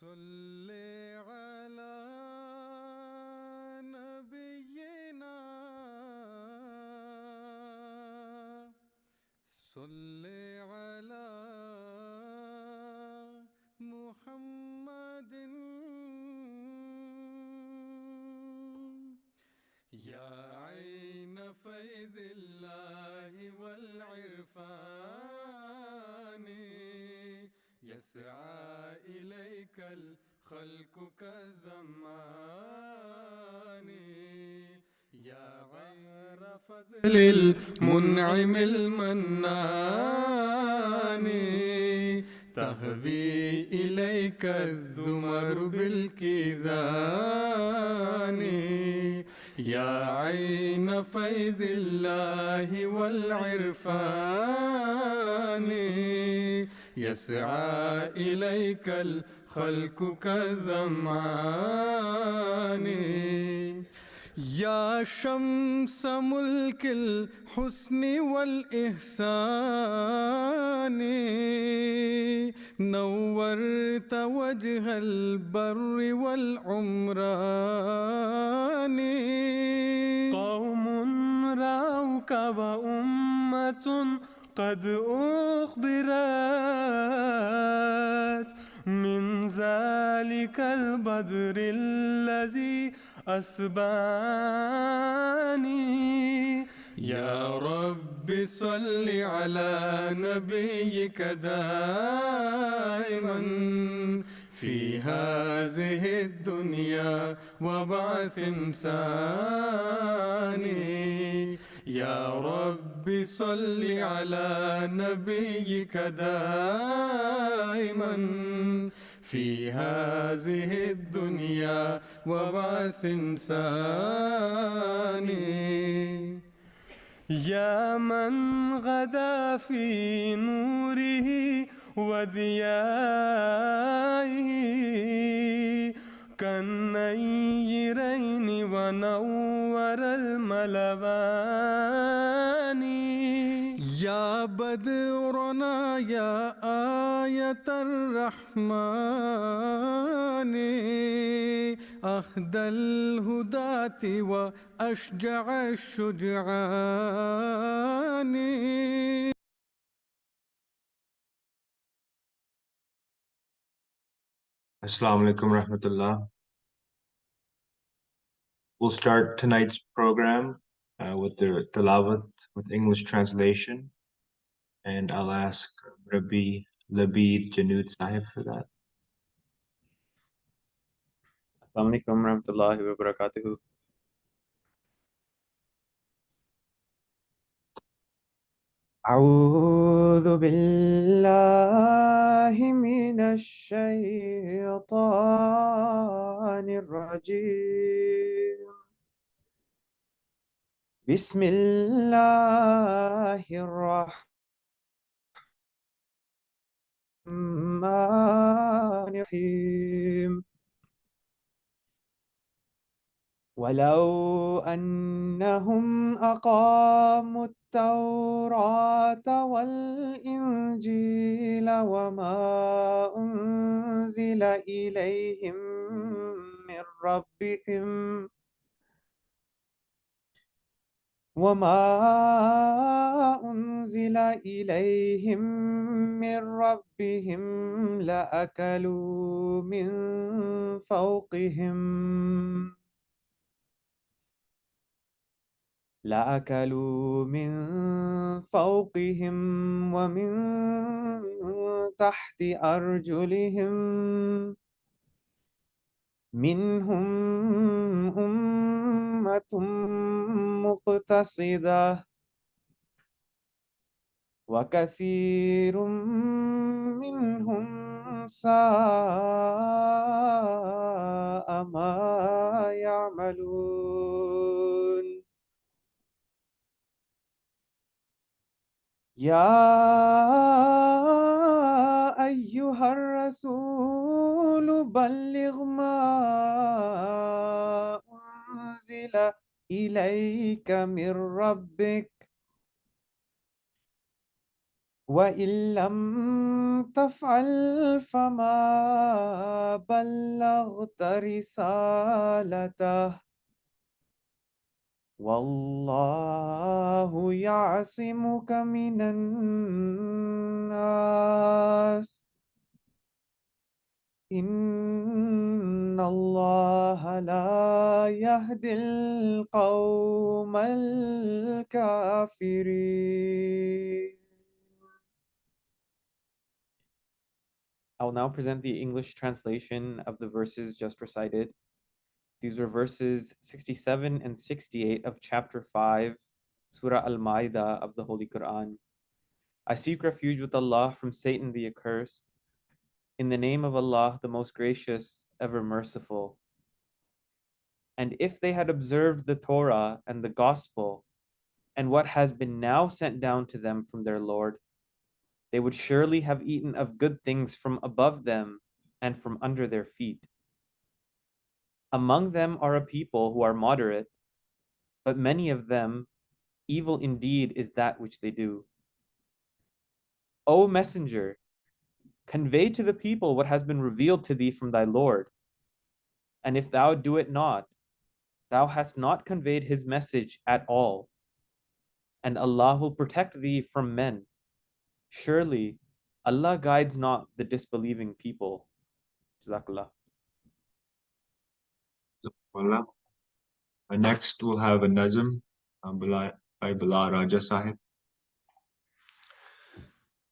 صل على نبينا صل على محمد يا عين فيض الله والعرفان يسعى إليك الخلق كالزمان يا غير فضل المنعم المنان تهوي إليك الزمر بالكيزان يا عين فيض الله والعرفان يسعى إليك الخلق كالزمان يا شمس ملك الحسن والإحسان نورت وجه البر والعمران قوم رأوك وأمة قد أخبرت من ذلك البدر الذي أسباني يا رب صل على نبيك دائما في هذه الدنيا وبعث إنساني يا رب صل على نبيك دائما في هذه الدنيا وبعث إنساني يا من غدا في نوره وضيائه كالنيرين ونور الملبان يا بدرنا يا آية الرحمن أهدى الهداة وأشجع الشجعان Assalamu alaikum rahmatullah. We'll start tonight's program with the tilawat with English translation, and I'll ask Rabbi Labid Janud Sahib for that. Assalamu alaikum warahmatullahi wabarakatuh. أعوذ بالله من الشيطان الرجيم بسم الله الرحمن الرحيم ولو أنهم أقاموا التوراة والإنجيل وما أنزل إليهم من ربهم لأكلوا من فوقهم ومن تحت أرجلهم منهم أمة مقتصدة وكثير منهم ساء ما يعملون يا أيها الرسول بلغ ما أنزل إليك من ربك وَإِن لَّمْ تَفْعَلْ فَمَا بَلَّغْتَ رِسَالَتَهُ وَاللَّهُ يَعْصِمُكَ مِنَ النَّاسِ إِنَّ اللَّهَ لَا يَهْدِي الْقَوْمَ الْكَافِرِينَ. I will now present the English translation of the verses just recited. These were verses 67 and 68 of chapter 5, Surah Al-Ma'idah of the Holy Quran. I seek refuge with Allah from Satan the accursed. In the name of Allah, the most gracious, ever merciful. And if they had observed the Torah and the Gospel, and what has been now sent down to them from their Lord, they would surely have eaten of good things from above them and from under their feet. Among them are a people who are moderate, but many of them, evil indeed is that which they do. O Messenger, convey to the people what has been revealed to thee from thy Lord. And if thou do it not, thou hast not conveyed his message at all. And Allah will protect thee from men. Surely, Allah guides not the disbelieving people. Jazakallah. Wallah. Next, we'll have a nazm by Bilal Raja Sahib.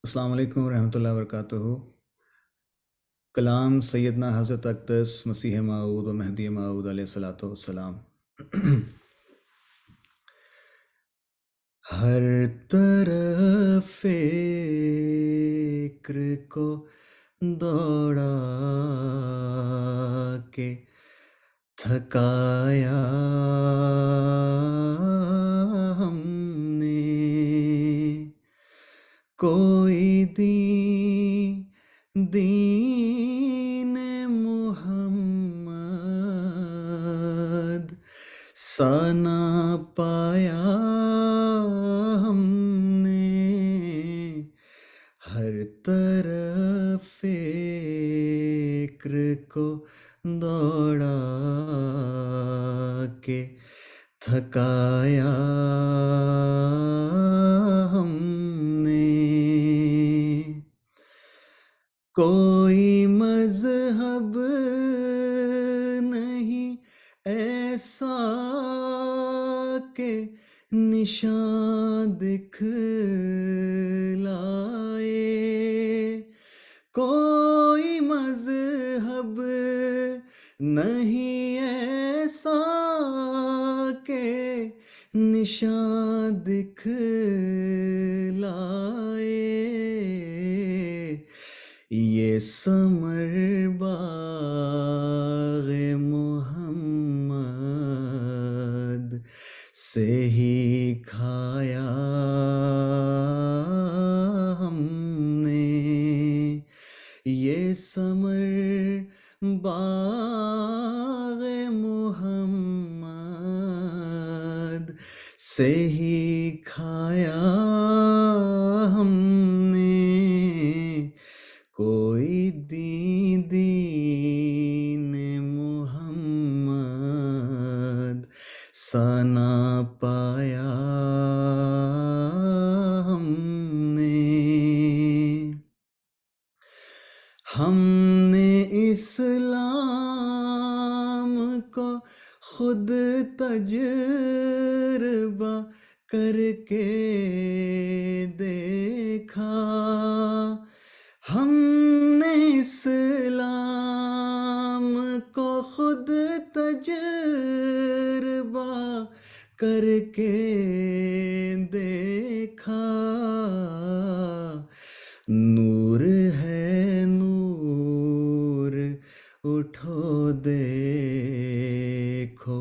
السلام علیکم ورحمۃ اللہ وبرکاتہ. کلام سیدنا حضرت اقدس مسیح موعود و مہدی موعود علیہ الصلوۃ والسلام. ہر طرف فکر کو دوڑا کے تھکایا ہم نے، کوئی دین محمد سا نہ پایا ہم نے. ہر طرف فکر کو دوڑا کے تھکایا ہم نے، کوئی مذہب نہیں ایسا کہ نشان دکھلائے، کوئی مذہب نہیں ایسا کہ نشان دکھلائے. یہ ثمر باغ محمد سے ہی کھایا ہم نے، یہ ثمر باغ محمد سے ہی کھایا ہم نے. کوئی دین محمد سا نہ پایا ہم نے. ہم نے اسلام کو خود تجربہ کر کے دیکھا، ہم نے اسلام کو خود تجربہ کر کے دیکھا. نور ہے نور اٹھو دیکھو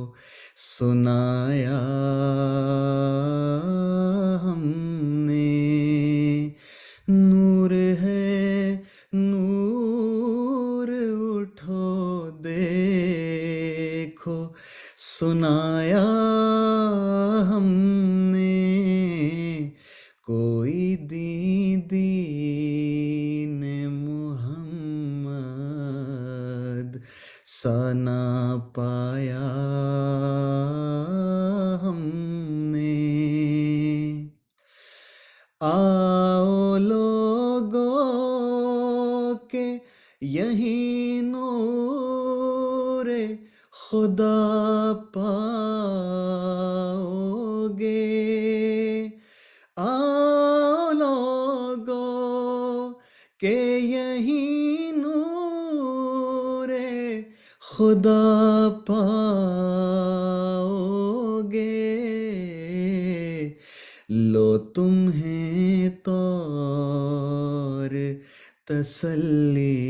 سنایا ہم نے. نور ہے نور اٹھو دیکھو سنایا ہم نے. کوئی دین साना पाया हमने। आओ लोगों के यही नूरे खुदा पाओगे। आओ लोगों के यही नूरे खुदा पाओगे। लो तुम्हें तौर तसल्ली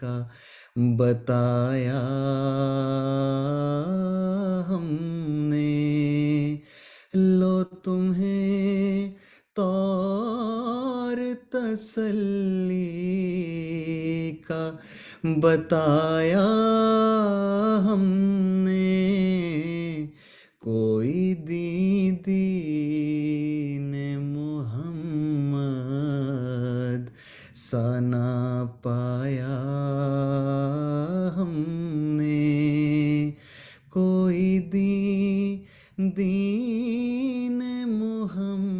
का बताया हमने। लो तुम्हें तौर तसल्ली का बताया हमने। कोई दीन मोहम्मद सा ना पाया हमने। कोई दीन मोहम्मद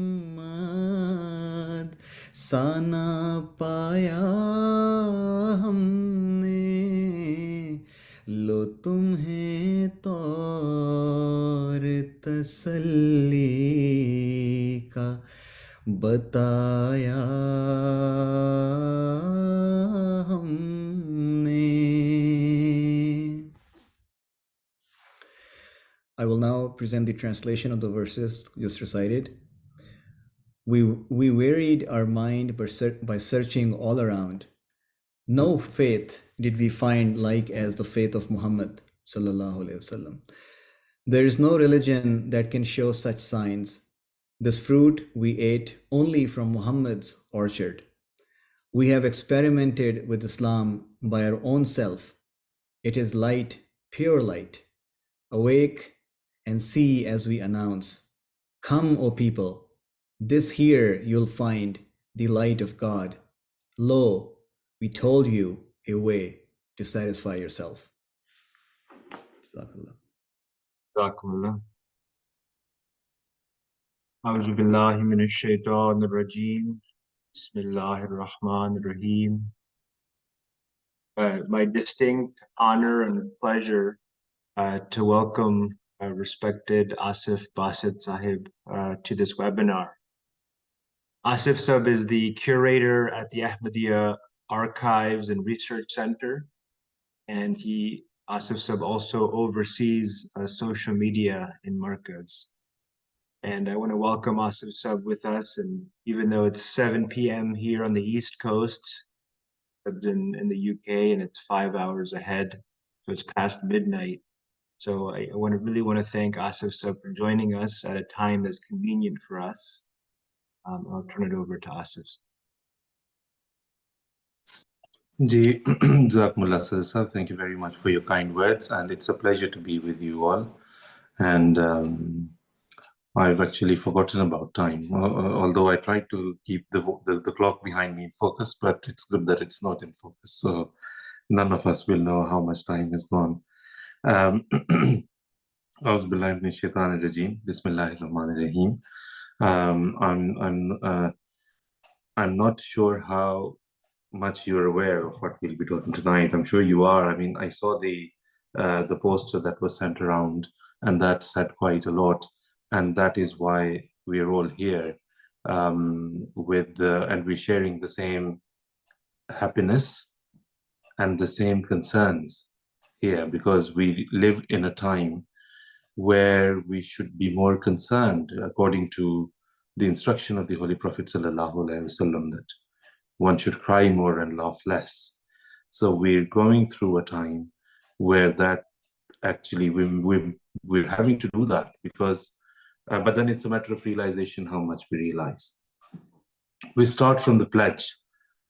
सा ना पाया हमने। लो तुम्हें तौर तसल्ली का बताया हमने. I will now present the translation of the verses just recited. We wearied our mind by searching all around. No faith did we find like as the faith of Muhammad sallallahu alaihi wasallam. There is no religion that can show such signs. This fruit we ate only from Muhammad's orchard. We have experimented with Islam by our own self. It is light, pure light. Awake and see as we announce. Come, O people, this here you'll find the light of God. Lo, we told you a way to satisfy yourself. Jazakallah. Jazakumullah. A'udhu billahi minash shaitanir rajeem. Bismillahir Rahmanir Rahim. My distinct honor and pleasure to welcome respected Asif Basit sahib to this webinar. Asif sahib is the curator at the Ahmadiyya Archives and Research Centre, and Asif sahib also oversees social media in Markaz. And I want to welcome Asif sahib with us, and even though it's 7 p.m. here on the East Coast, in the UK, and it's 5 hours ahead, so it's past midnight. So I really want to thank Asif sahib for joining us at a time that's convenient for us. I'll turn it over to Asif. Ji, Jazakumullah sir, thank you very much for your kind words, and it's a pleasure to be with you all. And I've actually forgotten about time, although I tried to keep the clock behind me in focus, but it's good that it's not in focus, so none of us will know how much time has gone. A'udhu billahi minash shaitanir rajeem. Bismillahir Rahmanir Rahim. I'm not sure how much you're aware of what we'll be talking tonight. I'm sure you are. I mean, I saw the poster that was sent around, and that said quite a lot. And that is why we're all here, and we're sharing the same happiness and the same concerns here, because we live in a time where we should be more concerned, according to the instruction of the Holy Prophet sallallahu alaihi wasallam, that one should cry more and laugh less. So we're going through a time where that actually we're having to do that, because but then it's a matter of realization how much we realize. We start from the pledge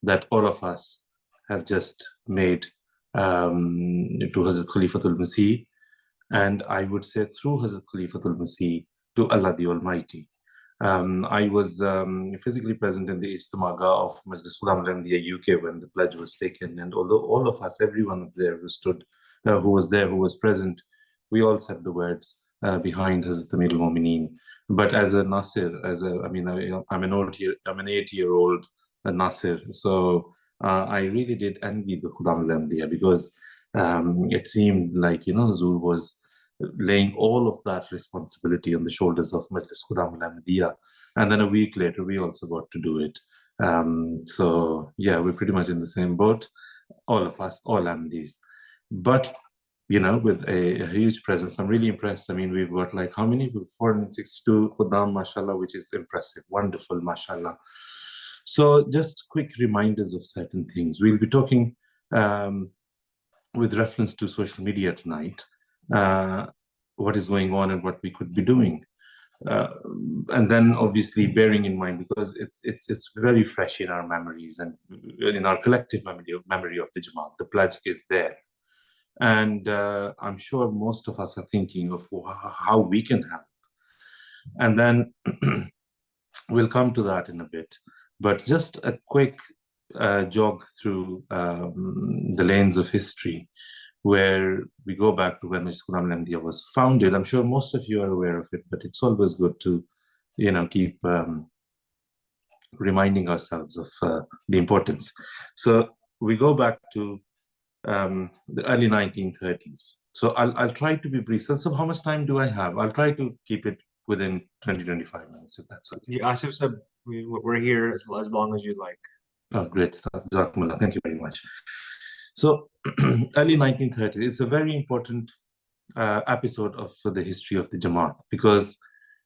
that all of us have just made to Hazrat Khalifatul Masih, and I would say through Hazrat Khalifatul Masih to Allah the Almighty. I was physically present in the Ijtemaga of Majlis Khuddam-ul-Ahmadiyya UK when the pledge was taken. And although all of us, everyone there who stood, who was present, we all said the words behind Hazrat Amir al-Mumineen. But as a Nasir, I'm an 8-year-old Nasir. So I really did envy the Khuddam-ul-Ahmadiyya because it seemed like, Zul was laying all of that responsibility on the shoulders of Majlis Khuddam-ul-Ahmadiyya. And then a week later, we also got to do it. So yeah, we're pretty much in the same boat, all of us, all Ahmadis. But, with a huge presence, I'm really impressed. I mean, we've got like how many? 462 Khuddam, mashallah, which is impressive, wonderful, mashallah. So just quick reminders of certain things. We'll be talking with reference to social media tonight, what is going on and what we could be doing. And then obviously bearing in mind, because it's very fresh in our memories and in our collective memory of the Jamaat, the pledge is there. And I'm sure most of us are thinking of how we can help. And then we'll come to that in a bit. But just a quick jog through the lanes of history, where we go back to when Majlis Khuddam-ul-Ahmadiyya was founded. I'm sure most of you are aware of it, but it's always good to, keep reminding ourselves of the importance. So we go back to the early 1930s. So I'll try to be brief. So how much time do I have? I'll try to keep it within 20-25 minutes, if that's okay. Yeah, Asif said we're here as long as you like. Oh, great stuff. Jazakumullah. Thank you very much. So early 1930s, it's a very important episode of the history of the Jamaat, because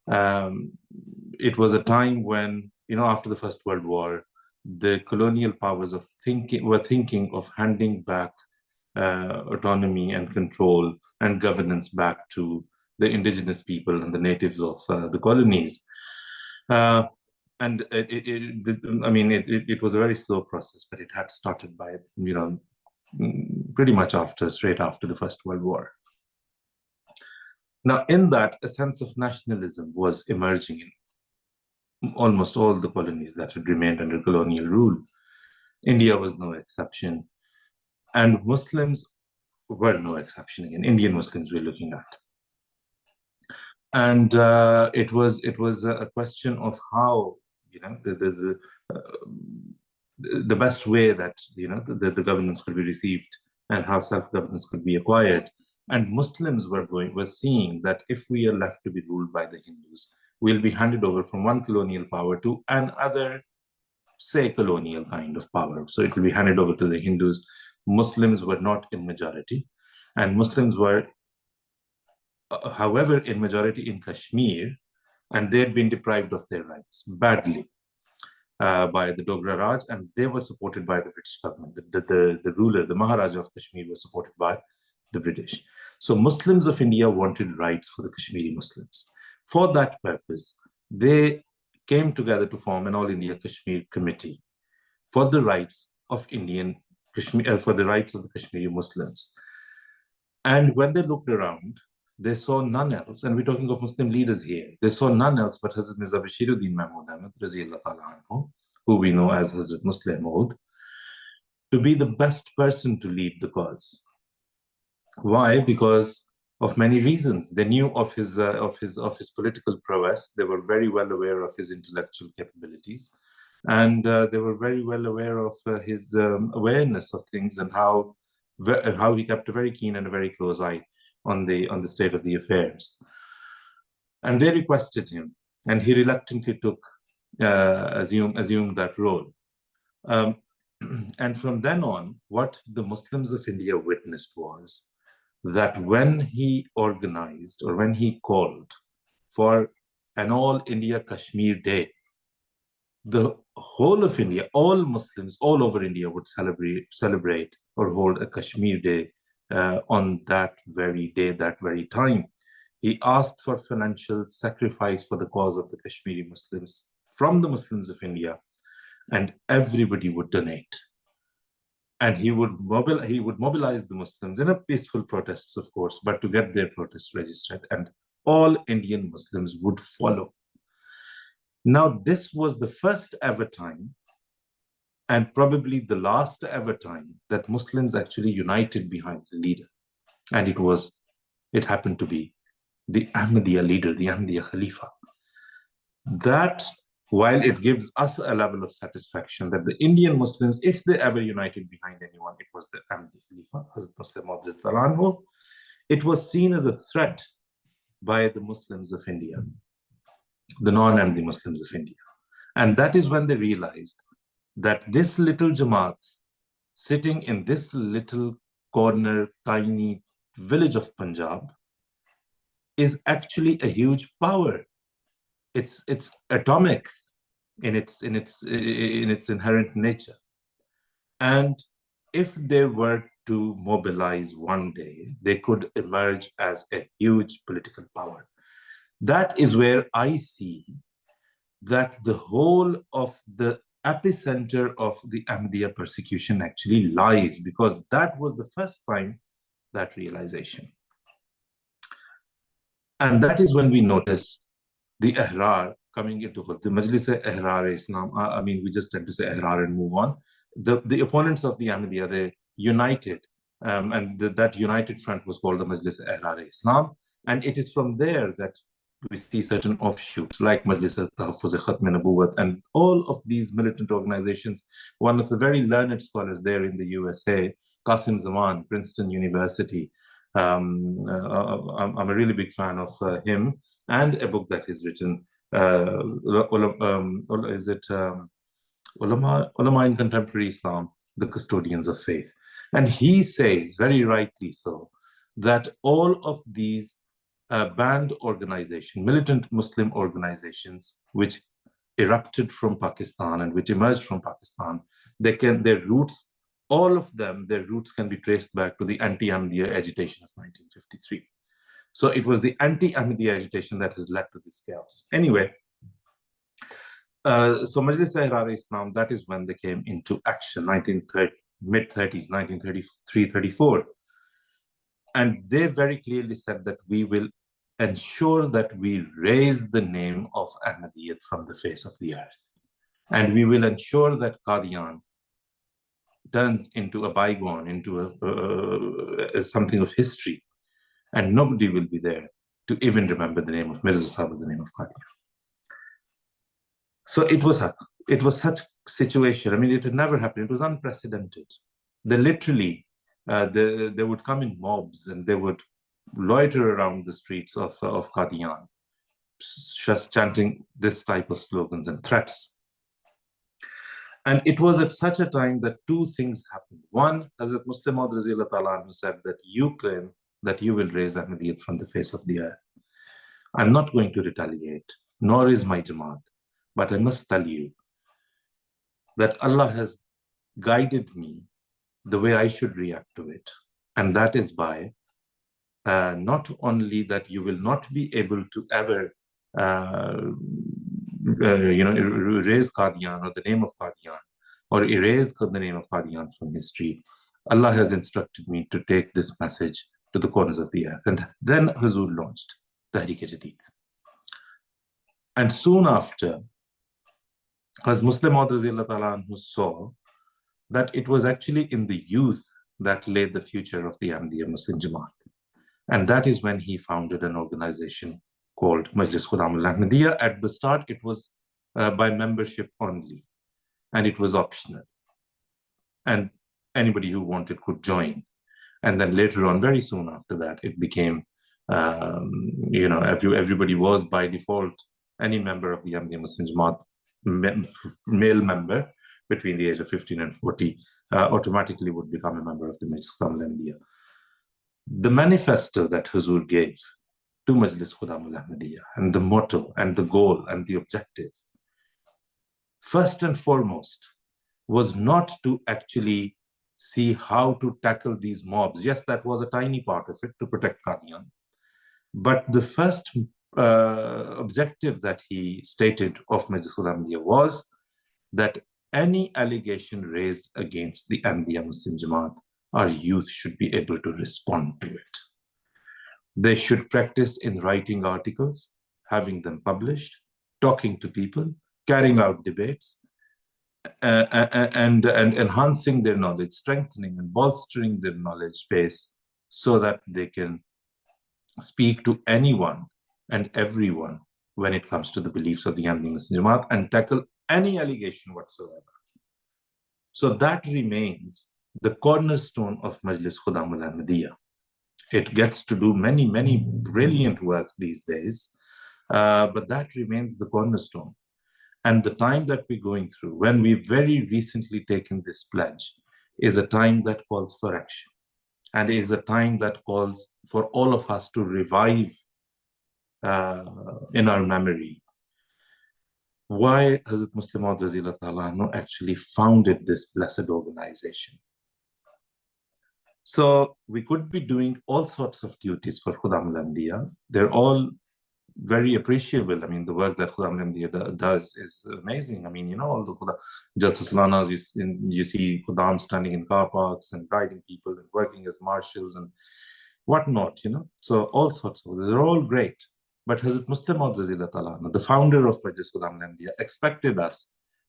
it was a time when, after the First World War, the colonial powers were thinking of handing back autonomy and control and governance back to the indigenous people and the natives of the colonies. And it was a very slow process, but it had started by, pretty much straight after the First World War. Now, in that, a sense of nationalism was emerging in almost all the colonies that had remained under colonial rule. India was no exception, and Muslims were no exception. Again, Indian Muslims we're looking at. And it was a question of how, the best way that, the governance could be received and how self-governance could be acquired. And Muslims were seeing that if we are left to be ruled by the Hindus, we'll be handed over from one colonial power to another, say, colonial kind of power. So it will be handed over to the Hindus. Muslims were not in majority, and Muslims were, however, in majority in Kashmir, and they had been deprived of their rights badly by the Dogra Raj, and they were supported by the British government. The ruler, the Maharaja of Kashmir, was supported by the British. So Muslims of India wanted rights for the Kashmiri Muslims. For that purpose, they came together to form an All India Kashmir Committee for the rights of for the rights of the Kashmiri Muslims. And when they looked around, they saw none else, and we're talking of Muslim leaders here, they saw none else but Hazrat Mirza Bashiruddin Mahmud Ahmad, who we know as Hazrat Muslim Maud, to be the best person to lead the cause. Why? Because of many reasons. They knew of his political prowess. They were very well aware of his intellectual capabilities, and they were very well aware of his awareness of things and how he kept a very keen and a very close eye on the state of the affairs. And they requested him, and he reluctantly assumed that role. And from then on, what the Muslims of India witnessed was that when he organized, or when he called for an All India Kashmir Day, the whole of India, all Muslims all over India would celebrate or hold a Kashmir Day on that very day, that very time. He asked for financial sacrifice for the cause of the Kashmiri Muslims from the Muslims of India, and everybody would donate. And he would mobilize the Muslims in a peaceful protests, of course, but to get their protests registered, and all Indian Muslims would follow. Now, this was the first ever time, and probably the last ever time, that Muslims actually united behind the leader. And it happened to be the Ahmadiyya leader, the Ahmadiyya Khalifa. That, while it gives us a level of satisfaction that the Indian Muslims, if they ever united behind anyone, it was the Ahmadiyya Khalifa, as Muslim Majlis Khuddam-ul-Ahmadiyya, it was seen as a threat by the Muslims of India, the non-Ahmadi Muslims of India. And that is when they realized that this little Jamaat, sitting in this little corner, tiny village of Punjab, is actually a huge power. It's atomic in its inherent nature. And if they were to mobilize one day, they could emerge as a huge political power. That is where I see that the whole of the epicenter of the Ahmadiyya persecution actually lies, because that was the first time, that realization. And that is when we notice the Ahrar coming into the Majlis Ahrar-e-Islam. I mean, we just tend to say Ahrar and move on. The opponents of the Ahmadiyya, they united, and that united front was called the Majlis Ahrar-e-Islam. And it is from there that we see certain offshoots like Majlis al-Tahfuz-e-Khatm-e-Nabuwat and all of these militant organizations. One of the very learned scholars there in the USA, Qasim Zaman, Princeton University. I'm a really big fan of him and a book that he's written. Is it Ulama in Contemporary Islam, The Custodians of Faith? And he says, very rightly so, that all of these banned organizations, militant Muslim organizations, which erupted from Pakistan and which emerged from Pakistan, their roots, all of them, their roots can be traced back to the anti-Ahmadiyya agitation of 1953. So it was the anti-Ahmadiyya agitation that has led to this chaos. Anyway, so Majlis Ahrar-e-Islam, that is when they came into action, mid-30s, 1933-34. And they very clearly said that we will ensure that we raise the name of Ahmadiyyat from the face of the earth. And we will ensure that Qadian turns into a bygone, into something of history. And nobody will be there to even remember the name of Mirza Sahib or the name of Qadian. So it was such situation. I mean, it had never happened. It was unprecedented. They literally, they would come in mobs and they would loiter around the streets of Qadian, just chanting this type of slogans and threats. And it was at such a time that two things happened. One, Hazrat Muslim Maud Raziyallahu Ta'ala anhu said that you claim that you will raise Ahmadiyyat from the face of the earth. I'm not going to retaliate, nor is my Jamaat. But I must tell you that Allah has guided me the way I should react to it. And that is by not only that you will not be able to ever erase Qadian or the name of Qadian, or erase the name of Qadian from history. Allah has instructed me to take this message to the corners of the earth. And then Huzur launched Tahrik-e-Jadid. And soon after, as Muslim Maud Raziyallahu Ta'ala anhu saw that it was actually in the youth that laid the future of the Ahmadiyya Muslim Jamaat. And that is when he founded an organization called Majlis Khuddam-ul-Ahmadiyya. At the start, it was by membership only, and it was optional. And anybody who wanted could join. And then later on, very soon after that, it became, everybody was by default, any member of the Ahmadiyya Muslim Jamaat, male member between the age of 15 and 40, automatically would become a member of the Majlis Khuddam-ul-Ahmadiyya. The manifesto that Huzur gave to Majlis Khuddam-ul-Ahmadiyya, and the motto and the goal and the objective, first and foremost, was not to actually see how to tackle these mobs. Yes, that was a tiny part of it, to protect Qadian. But the first objective that he stated of Majlis Khuddam-ul-Ahmadiyya was that any allegation raised against the Ahmadiyya Muslim Jamaat, our youth should be able to respond to it. They should practice in writing articles, having them published, talking to people, carrying out debates, and enhancing their knowledge, strengthening and bolstering their knowledge base so that they can speak to anyone and everyone when it comes to the beliefs of the Ahmadiyya Muslim Jamaat and tackle any allegation whatsoever. So that remains the cornerstone of Majlis Khuddam-ul-Ahmadiyya. It gets to do many, many brilliant works these days, but that remains the cornerstone. And the time that we're going through, when we've very recently taken this pledge, is a time that calls for action. And is a time that calls for all of us to revive in our memory why Hazrat Muslim Maud Raziyallahu Ta'ala Anhu actually founded this blessed organization. So we could be doing all sorts of duties for Khuddam-ul-Ahmadiyya. They're all very appreciable. I mean, the work that Khuddam-ul-Ahmadiyya does is amazing. I mean, you know, all the Jalsa Salanas, you see Khuddam standing in car parks and guiding people and working as marshals and whatnot, you know. So all sorts of, they're all great. But Hazrat Muslim Maud Raziyallahu Ta'ala Anhu, the founder of Majlis Khuddam-ul-Ahmadiyya, expected us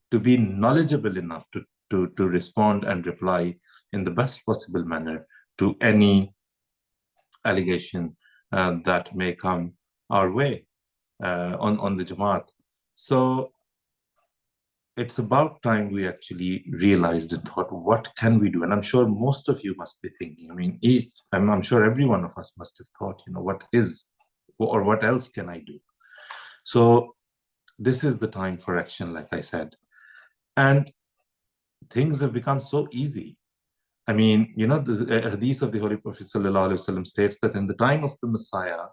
to be knowledgeable enough to respond and reply in the best possible manner to any allegation that may come our way on the Jamaat. So it's about time we actually realized and thought, what can we do? And I'm sure most of you must be thinking, I mean, I'm sure every one of us must have thought, you know, what else can I do? So this is the time for action, like I said. And things have become so easy. I mean, you know, the hadith of the Holy Prophet ﷺ states that in the time of the Messiah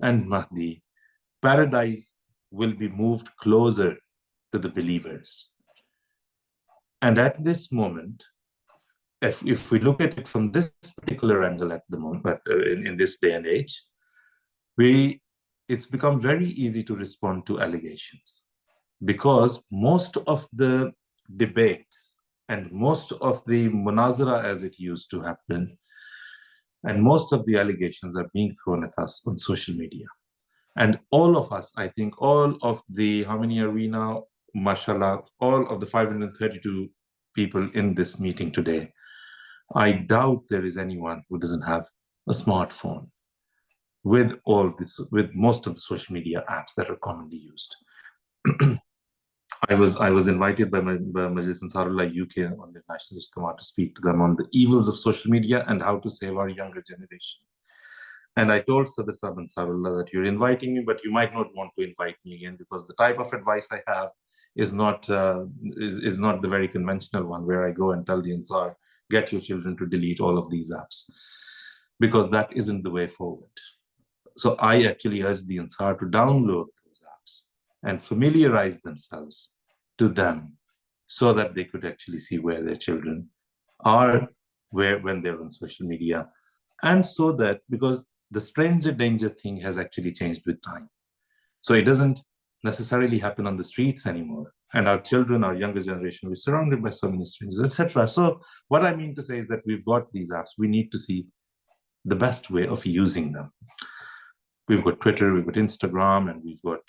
and Mahdi, paradise will be moved closer to the believers. And at this moment, if we look at it from this particular angle at the moment, in this day and age, it's become very easy to respond to allegations, because most of the debates and most of the munazara as it used to happen, and most of the allegations are being thrown at us on social media. And all of us, I think all of the, how many are we now? Mashallah, all of the 532 people in this meeting today, I doubt there is anyone who doesn't have a smartphone with all this, with most of the social media apps that are commonly used. I was invited by Majlis Ansarullah UK on the National Ijtima to speak to them on the evils of social media and how to save our younger generation. And I told Sadr Sahib Ansarullah that you're inviting me, but you might not want to invite me again, because the type of advice I have is not the very conventional one, where I go and tell the Ansar, get your children to delete all of these apps, because that isn't the way forward. So I actually urge the Ansar to download those apps and familiarize themselves to them, so that they could actually see where their children are, when they're on social media. And so that, because the stranger danger thing has actually changed with time. So it doesn't necessarily happen on the streets anymore. And our children, our younger generation, we're surrounded by so many strangers, etc. So what I mean to say is that we've got these apps. We need to see the best way of using them. We've got Twitter, we've got Instagram, and we've got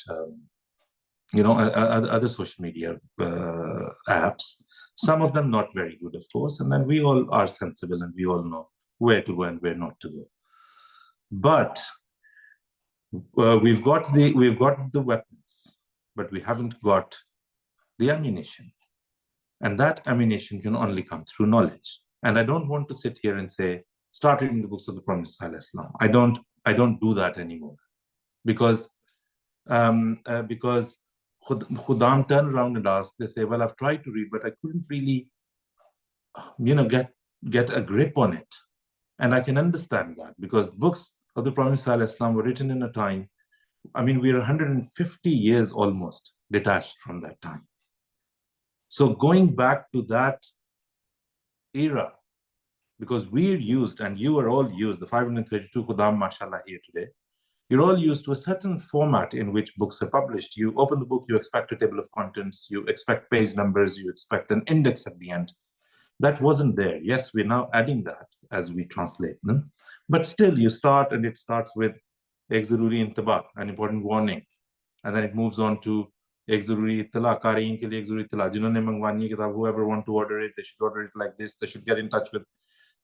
you know, other social media apps. Some of them not very good, of course, and then we all are sensible and we all know where to go and where not to go. But we've got the weapons, but we haven't got the ammunition, and that ammunition can only come through knowledge. And I don't want to sit here and say, start reading the books of the Prophet ﷺ. I don't do that anymore, because Khuddam turn around and ask, they say, well, I've tried to read, but I couldn't really, you know, get a grip on it. And I can understand that, because books of the Prophet ﷺ were written in a time, I mean, we're 150 years almost detached from that time. So going back to that era, because we're used, and you are all used, the 532 Khuddam, mashallah, here today, you're all used to a certain format in which books are published. You open the book, you expect a table of contents, you expect page numbers, you expect an index at the end. That wasn't there. Yes, we're now adding that as we translate them. But still, you start, and it starts with Ek Zaruri Intibah, an important warning. And then it moves on to एक ज़रूरी इत्तला क़ारीन के लिए एक ज़रूरी इत्तला जिन्होंने मंगवानी है किताब, whoever want to order it, they should order it like this, they should get in touch with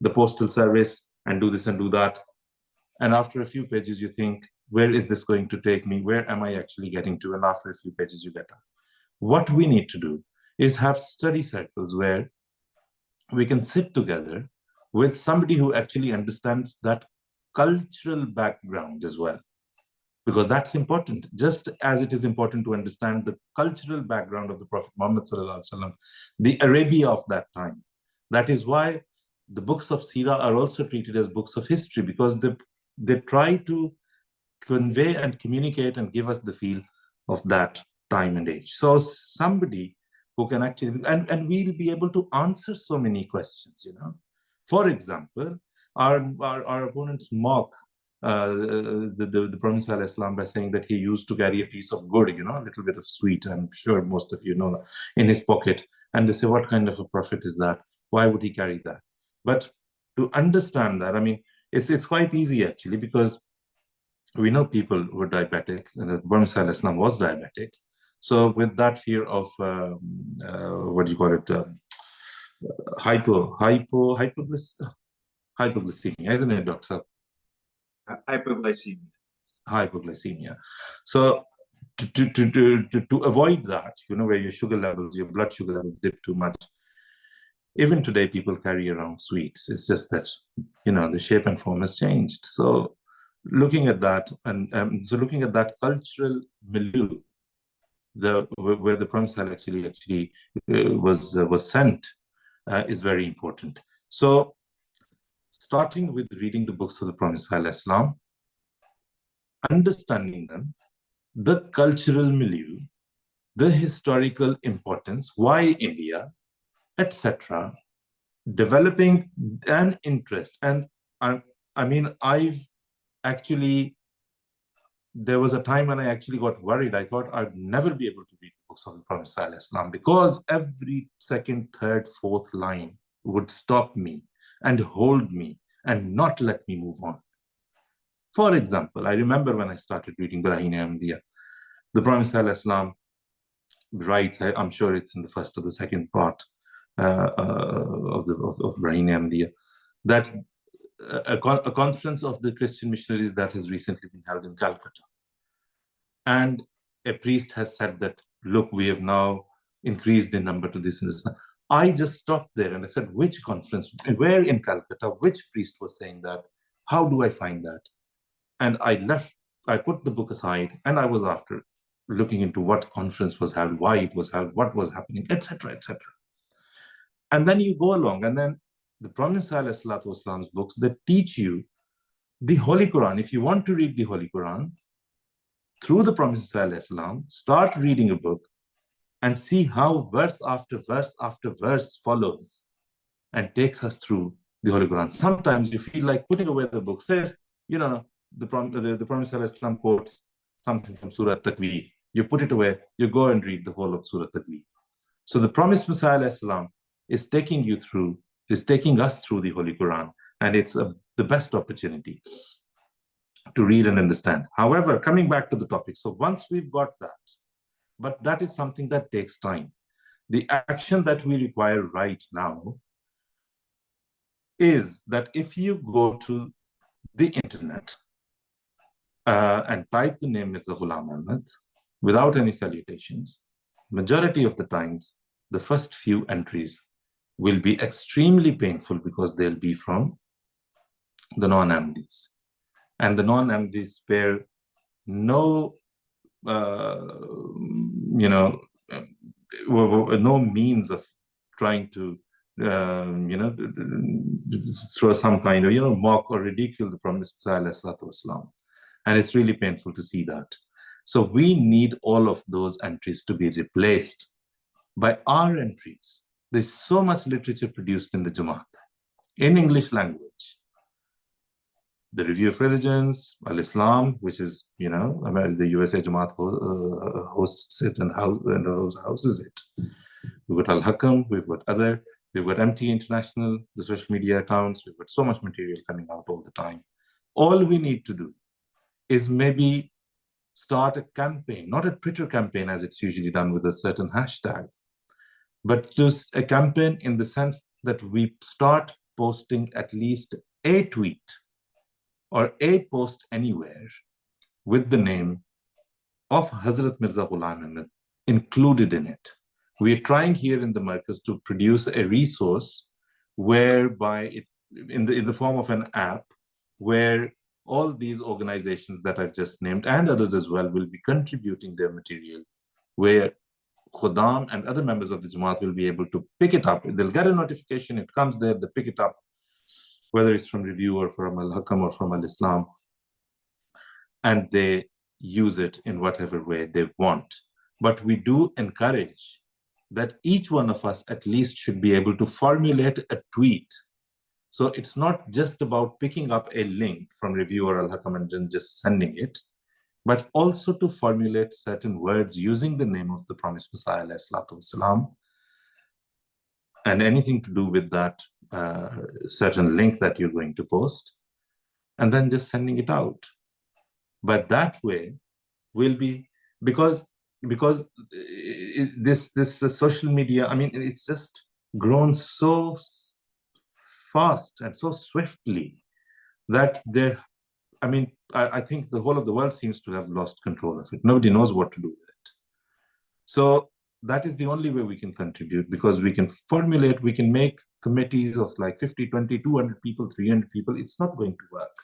the postal service and do this and do that. And after a few pages you think, where is this going to take me? Where am I actually getting to? And after a few pages you get up. What we need to do is have study circles where we can sit together with somebody who actually understands that cultural background as well, because that's important. Just as it is important to understand the cultural background of the Prophet Muhammad sallallahu alaihi wasallam, the Arabia of that time. That is why the books of Sirah are also treated as books of history, because they try to convey and communicate and give us the feel of that time and age. So somebody who can actually, and we'll be able to answer so many questions, you know. For example, our opponents mock the Prophet ﷺ by saying that he used to carry a piece of good, you know, a little bit of sweet. I'm sure most of you know, in his pocket. And they say, what kind of a prophet is that? Why would he carry that? But to understand that, I mean, it's quite easy actually, because we know people were diabetic, and the Prophet ﷺ was diabetic. So with that fear of what do you call it, hypoglycemia, isn't it, doctor? Hypoglycemia. Hypoglycemia. So to avoid that, you know, where your sugar levels, your blood sugar levels dip too much. Even today, people carry around sweets. It's just that, you know, the shape and form has changed. So looking at that, and so looking at that cultural milieu, where the Prophet actually was sent, is very important. So starting with reading the books of the Prophet ﷺ, understanding them, the cultural milieu, the historical importance, why India, etc., developing an interest. And I mean, there was a time when I actually got worried. I thought I'd never be able to read the books of the Prophet ﷺ, because every second, third, fourth line would stop me and hold me and not let me move on. For example, I remember when I started reading Brahim Ahmadiyya, the Prophet ﷺ writes, I'm sure it's in the first or the second part of Brahim Ahmadiyya, that a conference of the Christian missionaries that has recently been held in Calcutta. And a priest has said that, look, we have now increased in number to this and this. I just stopped there and I said, which conference, where in Calcutta, which priest was saying that? How do I find that? And I put the book aside, and I was after looking into what conference was held, why it was held, what was happening, etc., etc. And then you go along, and then the Prophet ﷺ's books that teach you the Holy Quran. If you want to read the Holy Quran through the Prophet ﷺ, start reading a book and see how verse after verse after verse follows and takes us through the Holy Quran. Sometimes you feel like putting away the book. Say, you know, the Prophet ﷺ quotes something from Surah Takwir. You put it away, you go and read the whole of Surah Takwir. So the Promised Messiah ﷺ is taking us through the Holy Quran, and it's the best opportunity to read and understand. However, coming back to the topic, so once we've got that, but that is something that takes time. The action that we require right now is that if you go to the internet and type the name Mirza Ghulam Ahmad without any salutations, majority of the times, the first few entries will be extremely painful, because they'll be from the non-Ahmadis. And the non-Ahmadis spare no, no means of trying to, throw some kind of, mock or ridicule the Prophet ﷺ. And it's really painful to see that. So we need all of those entries to be replaced by our entries. There's so much literature produced in the Jamaat in English language. The Review of Religions, Al-Islam, which is, the USA Jamaat hosts it and houses it. We've got Al-Hakam, we've got MT International, the social media accounts, we've got so much material coming out all the time. All we need to do is maybe start a campaign, not a Twitter campaign as it's usually done with a certain hashtag, but just a campaign in the sense that we start posting at least a tweet or a post anywhere with the name of Hazrat Mirza Ghulam Ahmad included in it. We are trying here in the Markaz to produce a resource whereby it, in the form of an app, where all these organizations that I've just named and others as well will be contributing their material, where Khuddam and other members of the Jamaat will be able to pick it up. They'll get a notification, it comes there, they pick it up, whether it's from Review or from Al-Hakam or from Al-Islam, and they use it in whatever way they want. But we do encourage that each one of us at least should be able to formulate a tweet. So it's not just about picking up a link from Review or Al-Hakam and then just sending it, but also to formulate certain words using the name of the promised Messiah, ﷺ, and anything to do with that certain link that you're going to post, and then just sending it out. But that way will be, because this social media, I mean, it's just grown so fast and so swiftly that there, I mean, I think the whole of the world seems to have lost control of it. Nobody knows what to do with it. So that is the only way we can contribute, because we can formulate, we can make committees of like 50, 20, 200 people, 300 people. It's not going to work.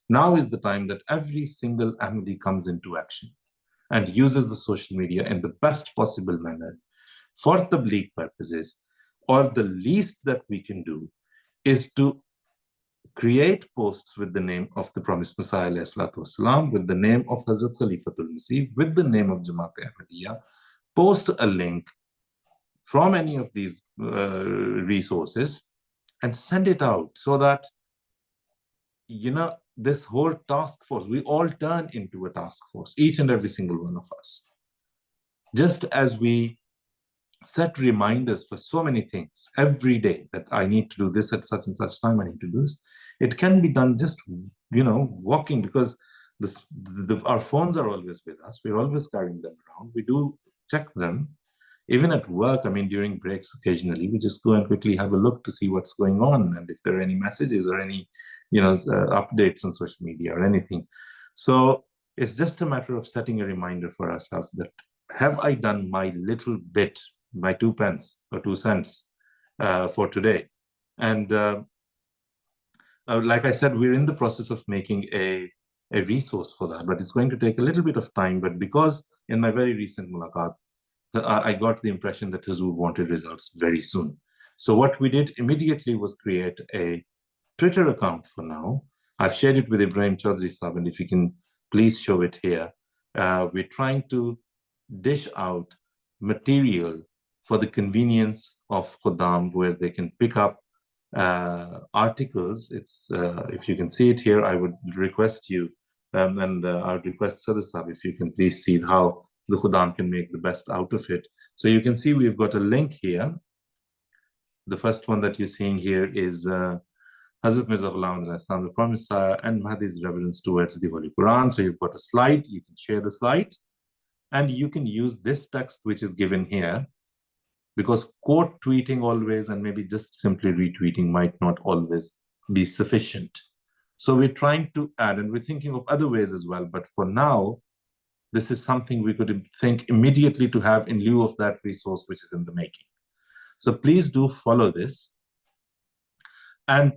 Now is the time that every single Ahmadi comes into action and uses the social media in the best possible manner for tabligh purposes, or the least that we can do is to create posts with the name of the promised Messiah, والسلام, with the name of Hazrat Khalifatul Masih, with the name of Jamaat Ahmadiyya, post a link from any of these resources and send it out, so that, you know, this whole task force, we all turn into a task force, each and every single one of us. Just as we set reminders for so many things every day, that I need to do this at such and such time, I need to do this. It can be done just, you know, walking, because our phones are always with us. We're always carrying them around. We do check them. Even at work, I mean, during breaks occasionally, we just go and quickly have a look to see what's going on, and if there are any messages or any, you know, updates on social media or anything. So it's just a matter of setting a reminder for ourselves that, have I done my little bit, my 2 pence or 2 cents for today? And like I said, we're in the process of making a resource for that, but it's going to take a little bit of time. But because in my very recent mulaqat, I got the impression that Huzur wanted results very soon. So what we did immediately was create a Twitter account for now. I've shared it with Ibrahim Chaudhry Sahib, and if you can please show it here. We're trying to dish out material for the convenience of Khuddam, where they can pick up articles. It's if you can see it here, I would request you, and I would request Sadr Sahib, if you can please see how the Khuddam can make the best out of it. So you can see we've got a link here. The first one that you're seeing here is Hazrat Mirza Ghulam Ahmad, the promised and Mahdi's reverence towards the Holy Quran. So you've got a slide, you can share the slide, and you can use this text which is given here, because quote tweeting always and maybe just simply retweeting might not always be sufficient. So we're trying to add, and we're thinking of other ways as well, but for now, this is something we could think immediately to have in lieu of that resource which is in the making. So please do follow this. And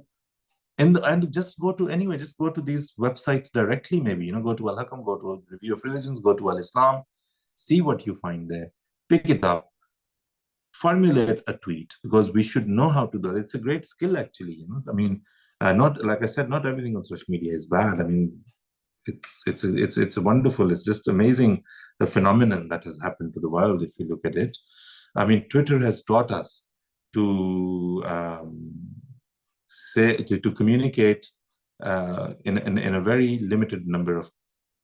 just go to anyway, just go to these websites directly, maybe, you know, go to Al-Hakam, go to Review of Religions, go to Al-Islam, see what you find there, pick it up, formulate a tweet, because we should know how to do it. It's a great skill, actually, you know. I mean, not, like I said, not everything on social media is bad. I mean, it's wonderful. It's just amazing, the phenomenon that has happened to the world, if you look at it. I mean, Twitter has taught us to to communicate in a very limited number of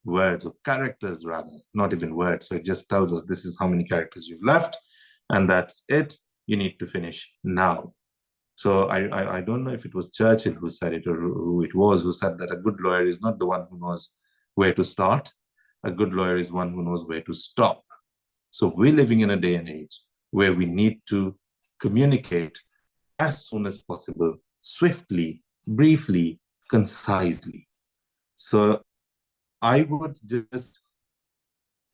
words, or characters rather, not even words. So it just tells us this is how many characters you've left, and that's it. You need to finish now. So I don't know if it was Churchill who said it, or who it was who said that a good lawyer is not the one who knows where to start, a good lawyer is one who knows where to stop. So we're living in a day and age where we need to communicate as soon as possible, swiftly, briefly, concisely. So I would just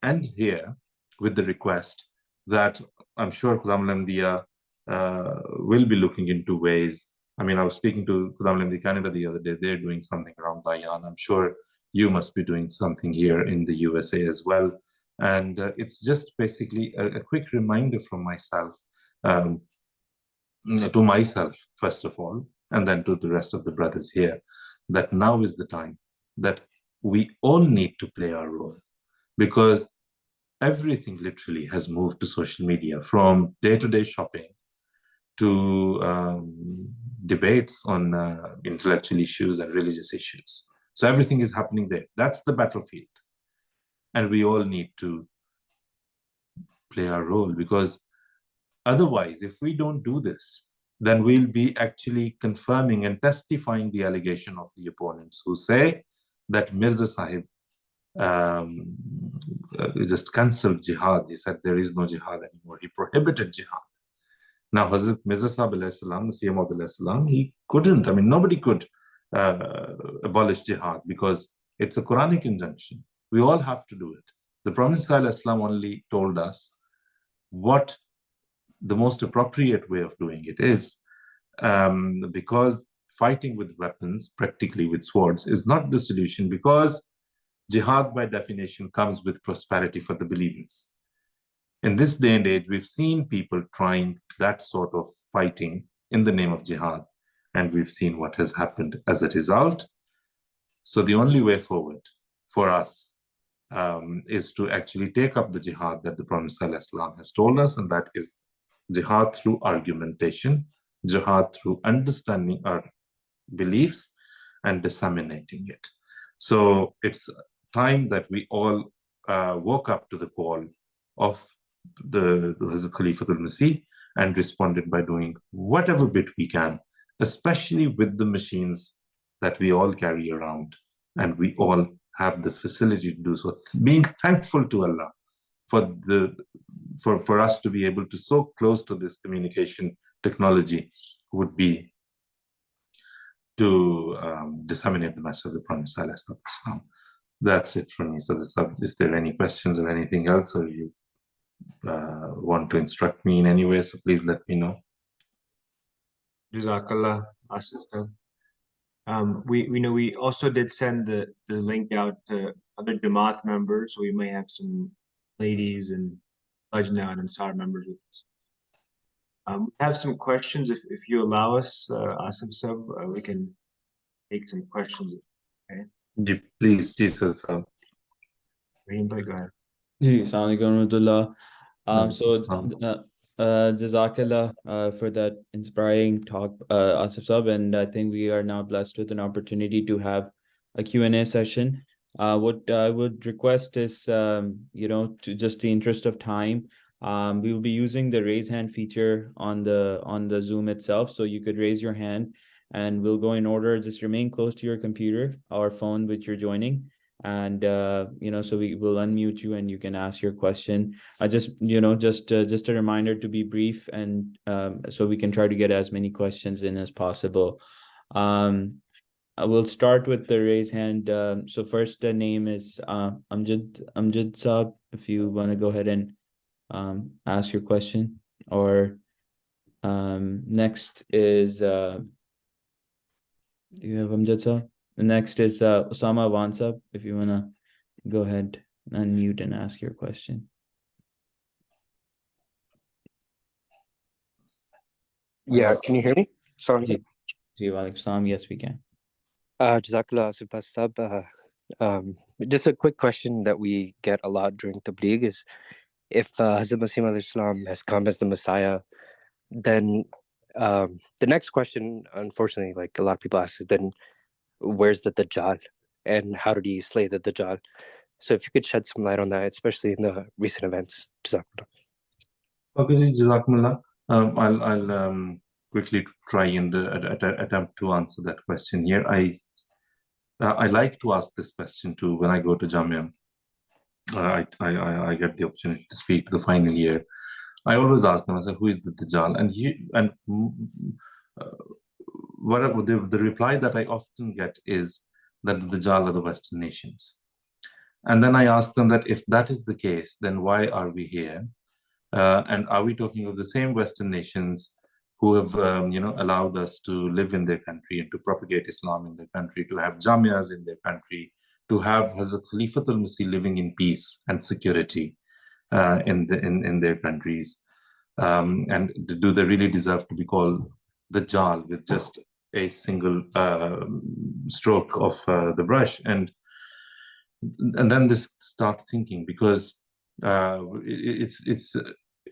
end here with the request that I'm sure Khuddam-ul-Ahmadiyya will be looking into ways. I mean, I was speaking to Khuddam-ul-Ahmadiyya Canada the other day. They're doing something around Dayan. I'm sure you must be doing something here in the USA as well. And it's just basically a quick reminder from myself, to myself, first of all, and then to the rest of the brothers here, that now is the time that we all need to play our role, because everything literally has moved to social media, from day-to-day shopping to debates on intellectual issues and religious issues. So everything is happening there. That's the battlefield. And we all need to play our role, because otherwise, if we don't do this, then we'll be actually confirming and testifying the allegation of the opponents who say that Mirza Sahib just cancelled jihad. He said there is no jihad anymore. He prohibited jihad. Now, Hazrat Mirza Sahib alayhi salam, Masih Maud alayhi salam, he couldn't. I mean, nobody could abolish jihad because it's a Quranic injunction. We all have to do it. The Prophet ﷺ only told us what the most appropriate way of doing it is, because fighting with weapons, practically with swords, is not the solution, because jihad by definition comes with prosperity for the believers. In this day and age, we've seen people trying that sort of fighting in the name of jihad, and we've seen what has happened as a result. So the only way forward for us is to actually take up the jihad that the Prophet ﷺ has told us, and that is jihad through argumentation, jihad through understanding our beliefs and disseminating it. So it's time that we all woke up to the call of the Hazrat Khalifatul Masih and responded by doing whatever bit we can, especially with the machines that we all carry around, and we all have the facility to do so. Being thankful to Allah for us to be able to so close to this communication technology would be to disseminate the message of the Prophet ﷺ. That's it from me. So if there are any questions or anything else, or you want to instruct me in any way, so please let me know. Jazakallah, Asif. We also did send the link out to other Jamaat members, so we may have some ladies and Lajna and Ansar members with us. We have some questions. If you allow us, Asif Sab, we can take some questions. Okay. Please, Jesus. Rahim bhai, go ahead. Ji, Assalamu alaikum warahmatullah. Jazakallah for that inspiring talk, Asif Sab, and I think we are now blessed with an opportunity to have a Q&A session. What I would request is, to just the interest of time, we will be using the raise hand feature on the Zoom itself, so you could raise your hand, and we'll go in order. Just remain close to your computer or phone which you're joining. And so we will unmute you and you can ask your question. Just a reminder to be brief, and so we can try to get as many questions in as possible. I will start with the raise hand. So first, the name is Amjad Saab. If you want to go ahead and ask your question, or next is do you have Amjad Saab? The next is Osama Wansab, if you want to go ahead and unmute and ask your question. Yeah, can you hear me? Sorry. Yes, we can. Jazakallah Asif Basit. Just a quick question that we get a lot during Tabligh is, if Hazrat Masih Maud Islam has come as the Messiah, then the next question, unfortunately, like a lot of people ask, is then where's the Dajjal and how did he slay the Dajjal? So if you could shed some light on that, especially in the recent events. Jazakallah. Okay, Jazakumullah. I'll quickly try and attempt to answer that question here. I like to ask this question too when I go to Jamia. I get the opportunity to speak to the final year, I always ask them, I say, who is the Dajjal? The reply that I often get is that the Dajjal are the Western nations. And then I ask them that if that is the case, then why are we here? And are we talking of the same Western nations who have, allowed us to live in their country and to propagate Islam in their country, to have jamias in their country, to have Hazrat Khalifatul Masih living in peace and security in their countries? And do they really deserve to be called the Dajjal with just a single stroke of the brush? And then they start thinking, because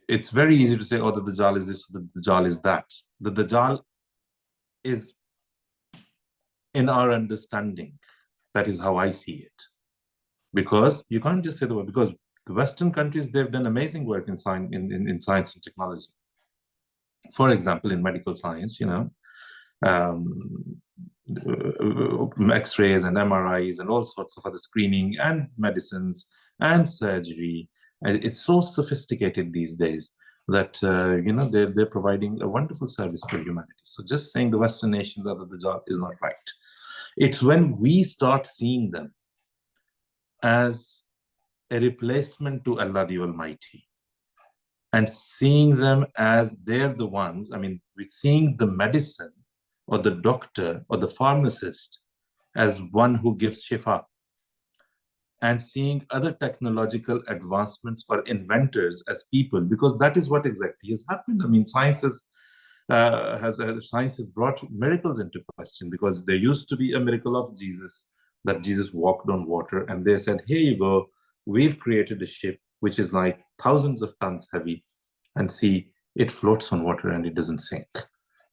it's very easy to say, oh, the Dajjal is this, the Dajjal is that. The Dajjal is, in our understanding, that is how I see it. Because you can't just say the word, because the Western countries, they've done amazing work in science and technology. For example, in medical science, X-rays and MRIs and all sorts of other screening and medicines and surgery. It's so sophisticated these days that they're providing a wonderful service for humanity. So just saying the Western nations are the Dajjal is not right. It's when we start seeing them as a replacement to Allah the Almighty, and seeing them as they're the ones. I mean, we're seeing the medicine or the doctor or the pharmacist as one who gives shifa, and seeing other technological advancements or inventors as people, because that is what exactly has happened. I mean, science has brought miracles into question, because there used to be a miracle of Jesus, that Jesus walked on water, and they said, here you go, we've created a ship which is like thousands of tons heavy, and see, it floats on water and it doesn't sink.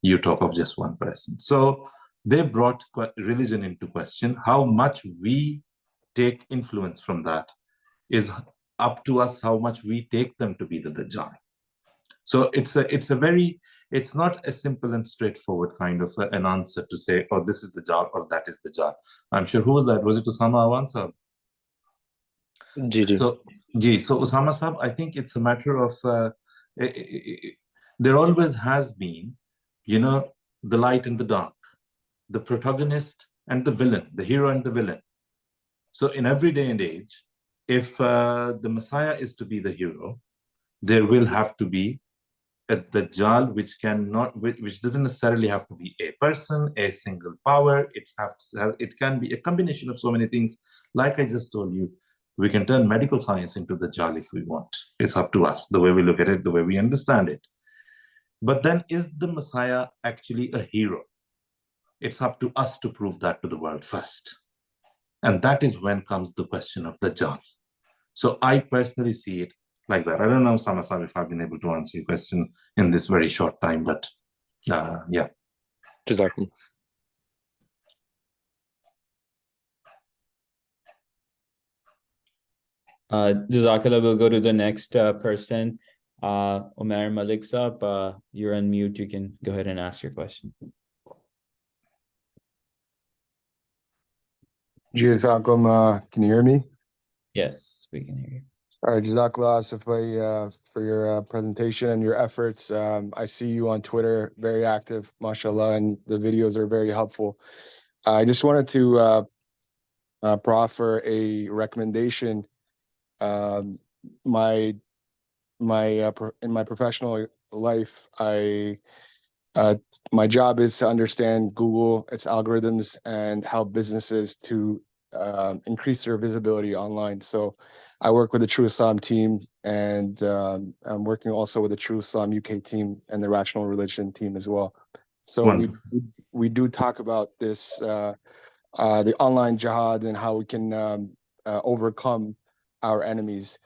You talk of just one person. So they brought religion into question. How much we take influence from that is up to us, how much we take them to be the Dajjal. So it's not a simple and straightforward kind of an answer to say, oh, this is the Dajjal or that is the Dajjal. I'm sure, who was that? Was it Usama Awan Sahab? So Usama Sahab, I think it's a matter of, there always has been, the light and the dark, the protagonist and the villain, the hero and the villain. So in every day and age, if the Messiah is to be the hero, there will have to be a Dajjal, which doesn't necessarily have to be a person, a single power. It can be a combination of so many things. Like I just told you, we can turn medical science into the Dajjal if we want. It's up to us, the way we look at it, the way we understand it. But then, is the Messiah actually a hero? It's up to us to prove that to the world first. And that is when comes the question of the Dajjal. So I personally see it like that. I don't know, Sama Sahib, if I've been able to answer your question in this very short time, but yeah. Jazakum. Jazakallah, we'll go to the next person. Omer Malik Saab, you're on mute. You can go ahead and ask your question. Jazakum, can you hear me? Yes, we can hear you. All right, Jazakallah Asif for your presentation and your efforts. I see you on Twitter, very active, mashallah, and the videos are very helpful. I just wanted to proffer a recommendation. In my professional life, my job is to understand Google, its algorithms, and how businesses to increase their visibility online. So I work with the True Islam team, and I'm working also with the True Islam UK team and the Rational Religion team as well. So we do talk about this, the online jihad and how we can overcome our enemies.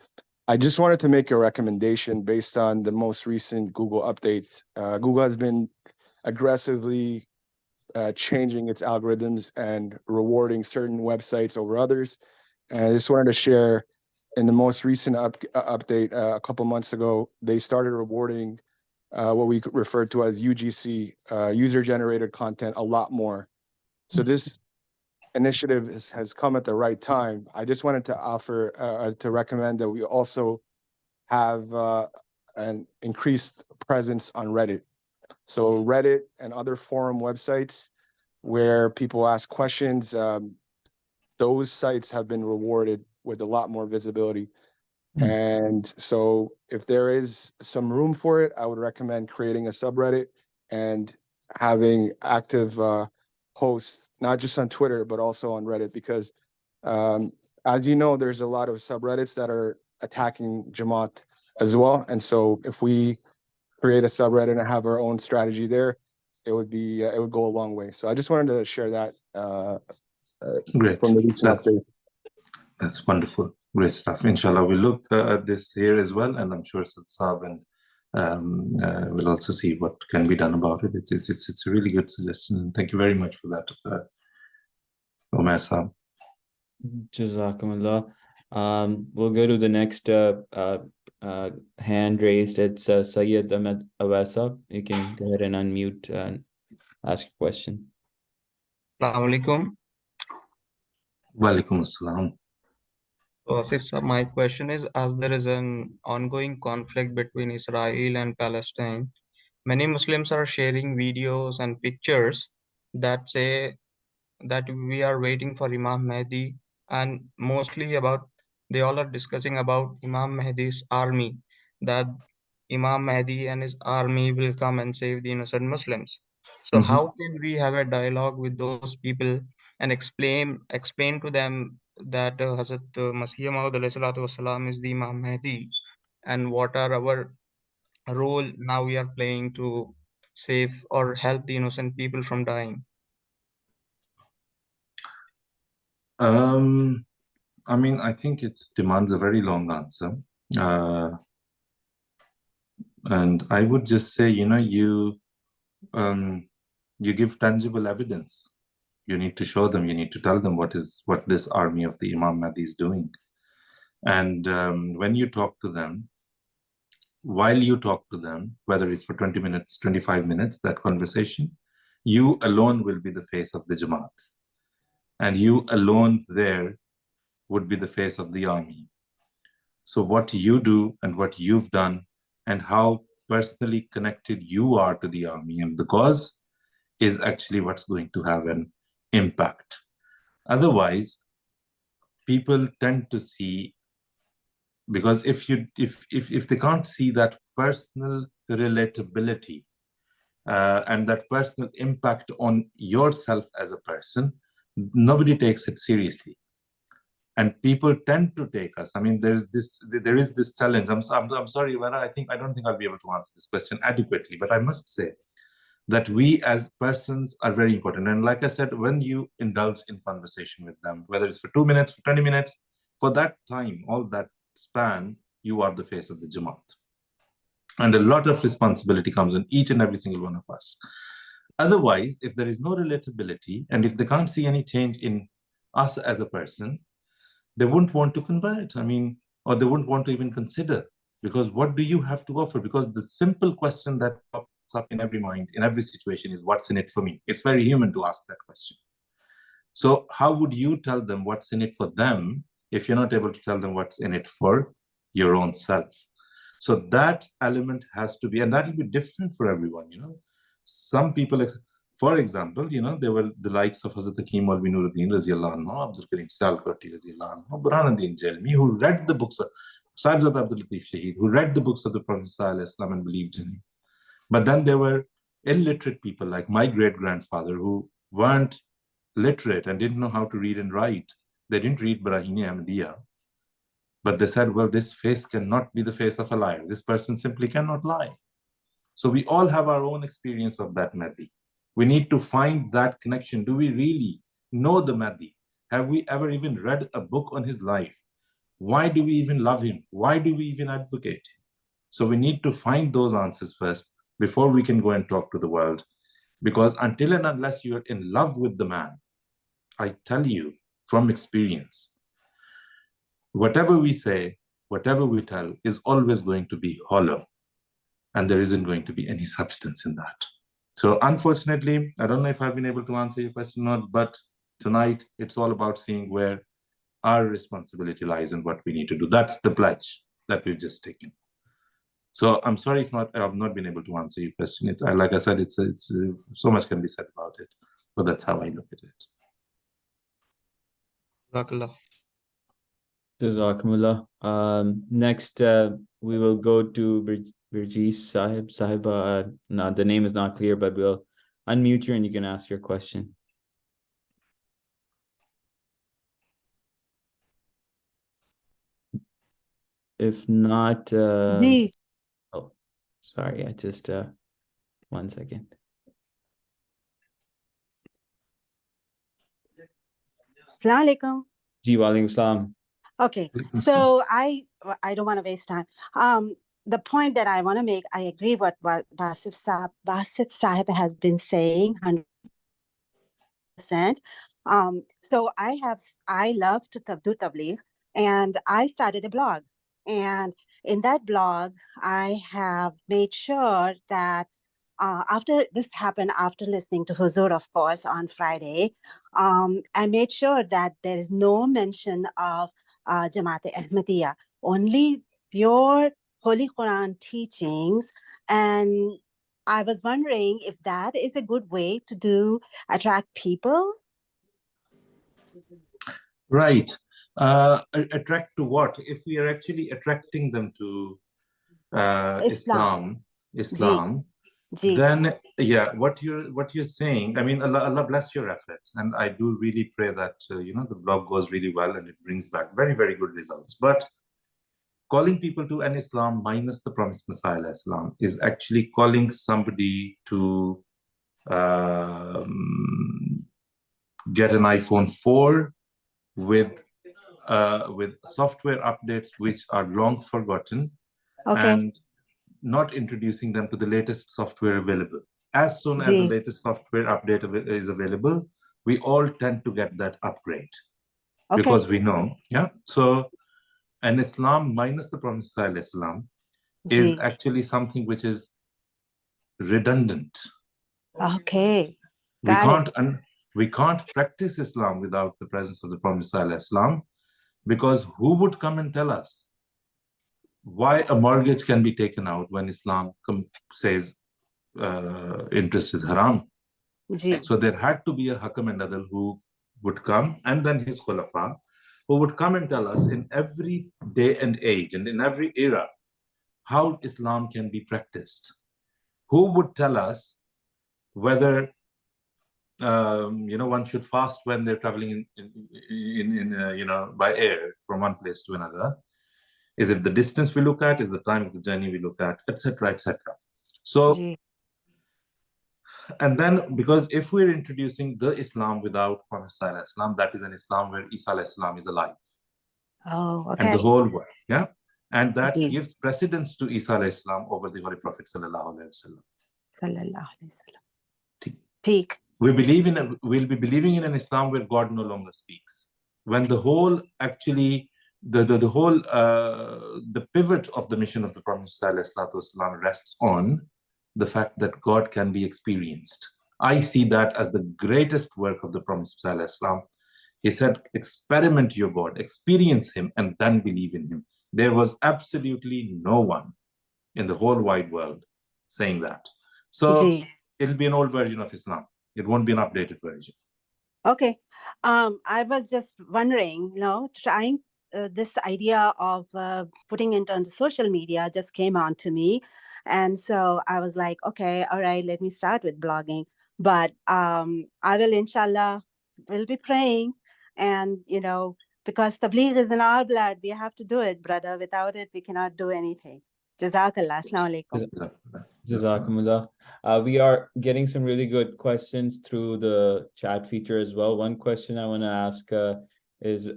I just wanted to make a recommendation based on the most recent Google updates. Google has been aggressively changing its algorithms and rewarding certain websites over others. And I just wanted to share, in the most recent update a couple months ago, they started rewarding what we refer to as UGC, user-generated content, a lot more. So this initiative has come at the right time. I just wanted to offer to recommend that we also have an increased presence on Reddit. So Reddit and other forum websites where people ask questions, those sites have been rewarded with a lot more visibility. And so if there is some room for it, I would recommend creating a subreddit and having active posts, not just on Twitter, but also on Reddit, because as you know, there's a lot of subreddits that are attacking Jamaat as well. And so if we create a subreddit and have our own strategy there, it would go a long way. So I just wanted to share that Great. from the recent update. That's wonderful. Great stuff. Inshallah, we'll look at this here as well, and I'm sure Saab and we'll also see what can be done about it. It's a really good suggestion. Thank you very much for that, Omer Saab. Jazakumullah. We'll go to the next hand raised. It's Sayyid Ahmed Awasa. You can go ahead and unmute and ask your question. Assalamu alaikum. Walaikum assalam. So, Asif sir, my question is, as there is an ongoing conflict between Israel and Palestine, many Muslims are sharing videos and pictures that say that we are waiting for Imam Mahdi, and mostly they all are discussing about Imam Mahdi's army, that Imam Mahdi and his army will come and save the innocent Muslims. So how can we have a dialogue with those people and explain to them that Hazrat Masih Maud ﷺ is the Imam Mahdi, and what are our role now we are playing to save or help the innocent people from dying? I mean, I think it demands a very long answer. And I would just say, you give tangible evidence. You need to show them, you need to tell them what this army of the Imam Mahdi is doing. And when you talk to them, while you talk to them, whether it's for 20 minutes, 25 minutes, that conversation, you alone will be the face of the Jamaat. And you alone there would be the face of the army. So what you do and what you've done and how personally connected you are to the army and the cause is actually what's going to have an impact. Otherwise, people tend to see, because if they can't see that personal relatability and that personal impact on yourself as a person, nobody takes it seriously. And people tend to take us. I mean, there is this challenge. I'm sorry, Vera, I don't think I'll be able to answer this question adequately, but I must say that we as persons are very important. And like I said, when you indulge in conversation with them, whether it's for 2 minutes, for 20 minutes, for that time, all that span, you are the face of the Jamaat. And a lot of responsibility comes on each and every single one of us. Otherwise, if there is no relatability, and if they can't see any change in us as a person, they wouldn't want to convert. I mean, or they wouldn't want to even consider, because what do you have to offer? Because the simple question that pops up in every mind, in every situation, is what's in it for me? It's very human to ask that question. So how would you tell them what's in it for them if you're not able to tell them what's in it for your own self? So that element has to be, and that will be different for everyone, Some people, for example, there were the likes of Hazrat Hakim Maulvi Nuruddin Raziyallahu anhu, Abdul Karim Sialkoti Raziyallahu anhu, Burhanuddin Jalmi, who read the books of Sahibzada Abdul Latif Shaheed, who read the books of the Prophet ﷺ and believed in him. But then there were illiterate people like my great-grandfather who weren't literate and didn't know how to read and write. They didn't read Brahini Ahmadiyya. But they said, well, this face cannot be the face of a liar. This person simply cannot lie. So we all have our own experience of that Mahdi. We need to find that connection. Do we really know the Mahdi? Have we ever even read a book on his life? Why do we even love him? Why do we even advocate him? So we need to find those answers first before we can go and talk to the world. Because until and unless you're in love with the man, I tell you from experience, whatever we say, whatever we tell is always going to be hollow. And there isn't going to be any substance in that. So unfortunately, I don't know if I've been able to answer your question or not, but Tonight, it's all about seeing where our responsibility lies and what we need to do. That's the pledge that we've just taken. So I'm sorry if not, I've not been able to answer your question. Like I said, it's so much can be said about it, but that's how I look at it. Jazakallah. Jazakumullah. Next, we will go to Birjees Sahib. Sahib, no, the name is not clear, but we'll unmute you and you can ask your question. If not, Please. oh, sorry, I just 1 second. Assalamu alaikum. Ji walaikum salam. Okay, so I don't want to waste time. The point that I want to make, I agree what Basit Sahib has been saying 100%. So I love to do tabligh, and I started a blog, and in that blog I have made sure that after this happened, after listening to Huzur, of course, on Friday, I made sure that there is no mention of Jamaat Ahmadiyya, only pure Holy Quran teachings. And I was wondering if that is a good way to attract people. Right. Attract to what? If we are actually attracting them to Islam, then yeah, what you're saying, I mean, Allah bless your efforts, and I do really pray that the blog goes really well and it brings back very, very good results. But calling people to an Islam minus the promised Messiah Islam is actually calling somebody to get an iPhone 4 with software updates which are long forgotten, and not introducing them to the latest software available. As soon as the latest software update is available, we all tend to get that upgrade because we know. Yeah. So an Islam minus the Prophet Islam is actually something which is redundant. Okay. We can't practice Islam without the presence of the Prophet Islam, because who would come and tell us why a mortgage can be taken out when Islam says interest is haram? So there had to be a Hakam and Adil who would come, and then his Khulafa, who would come and tell us in every day and age and in every era how Islam can be practiced. Who would tell us whether one should fast when they're traveling by air from one place to another? Is it the distance we look at? Is the time of the journey we look at, etc., etc.? So, and then, because if we're introducing the Islam without Prophet Islam, that is an Islam where Isa Islam is alive. Oh, okay. And the whole world, yeah? And that gives precedence to Isa Islam over the Holy Prophet Sallallahu Alaihi Wasallam. We'll be believing in an Islam where God no longer speaks. When the whole, actually, the pivot of the mission of the Prophet ﷺ rests on the fact that God can be experienced. I see that as the greatest work of the Prophet ﷺ. He said, experiment your God, experience him, and then believe in him. There was absolutely no one in the whole wide world saying that. So it'll be an old version of Islam. It won't be an updated version. Okay. I was just wondering, trying this idea of putting it onto social media just came on to me. And so I was like, okay, all right, let me start with blogging. But I will, inshallah, will be praying. And, because tabligh is in our blood, we have to do it, brother. Without it, we cannot do anything. Jazakallah. Assalamu alaikum. Jazakumullah. We are getting some really good questions through the chat feature as well. One question I want to ask is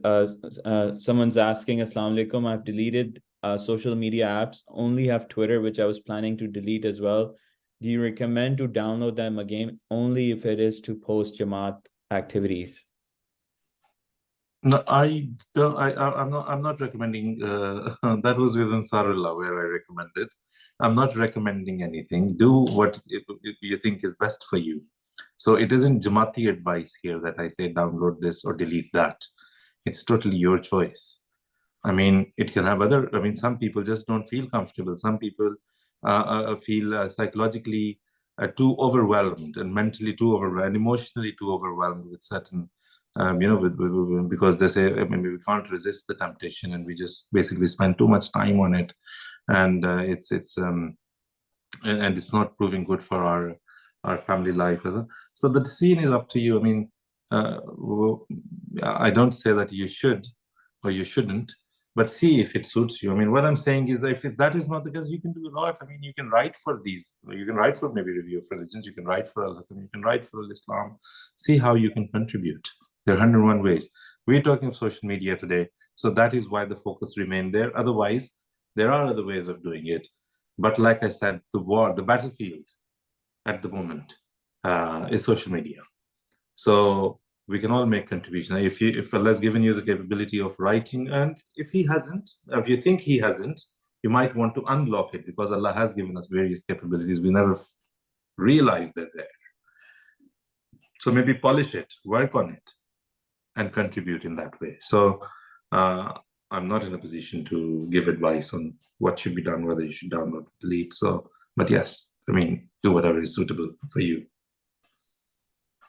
someone's asking, Assalamu alaikum, I've deleted social media apps, only have Twitter, which I was planning to delete as well. Do you recommend to download them again only if it is to post Jamaat activities? No, I'm not recommending. That was with Ansarullah where I recommended. I'm not recommending anything. Do what you think is best for you. So it isn't Jamaati advice here that I say download this or delete that. It's totally your choice. I mean, it can have other, I mean, some people just don't feel comfortable. Some people feel psychologically too overwhelmed and mentally too overwhelmed, emotionally too overwhelmed with certain, because they say, I mean, we can't resist the temptation and we just basically spend too much time on it. And it's not proving good for our family life. So the decision is up to you. I mean, I don't say that you should or you shouldn't, but see if it suits you. I mean, what I'm saying is that if that is not the case, you can do a lot. I mean, you can write for these, you can write for maybe Review of Religions, you can write for Al-Hakam, you can write for Al-Islam, see how you can contribute. There are 101 ways. We're talking of social media today, so that is why the focus remained there. Otherwise, there are other ways of doing it. But like I said, the battlefield at the moment is social media. So we can all make contributions. If Allah has given you the capability of writing, and if He hasn't, if you think He hasn't, you might want to unlock it, because Allah has given us various capabilities. We never realize they're there. So maybe polish it, work on it, and contribute in that way. So I'm not in a position to give advice on what should be done, whether you should download, delete. So, but yes, I mean, do whatever is suitable for you.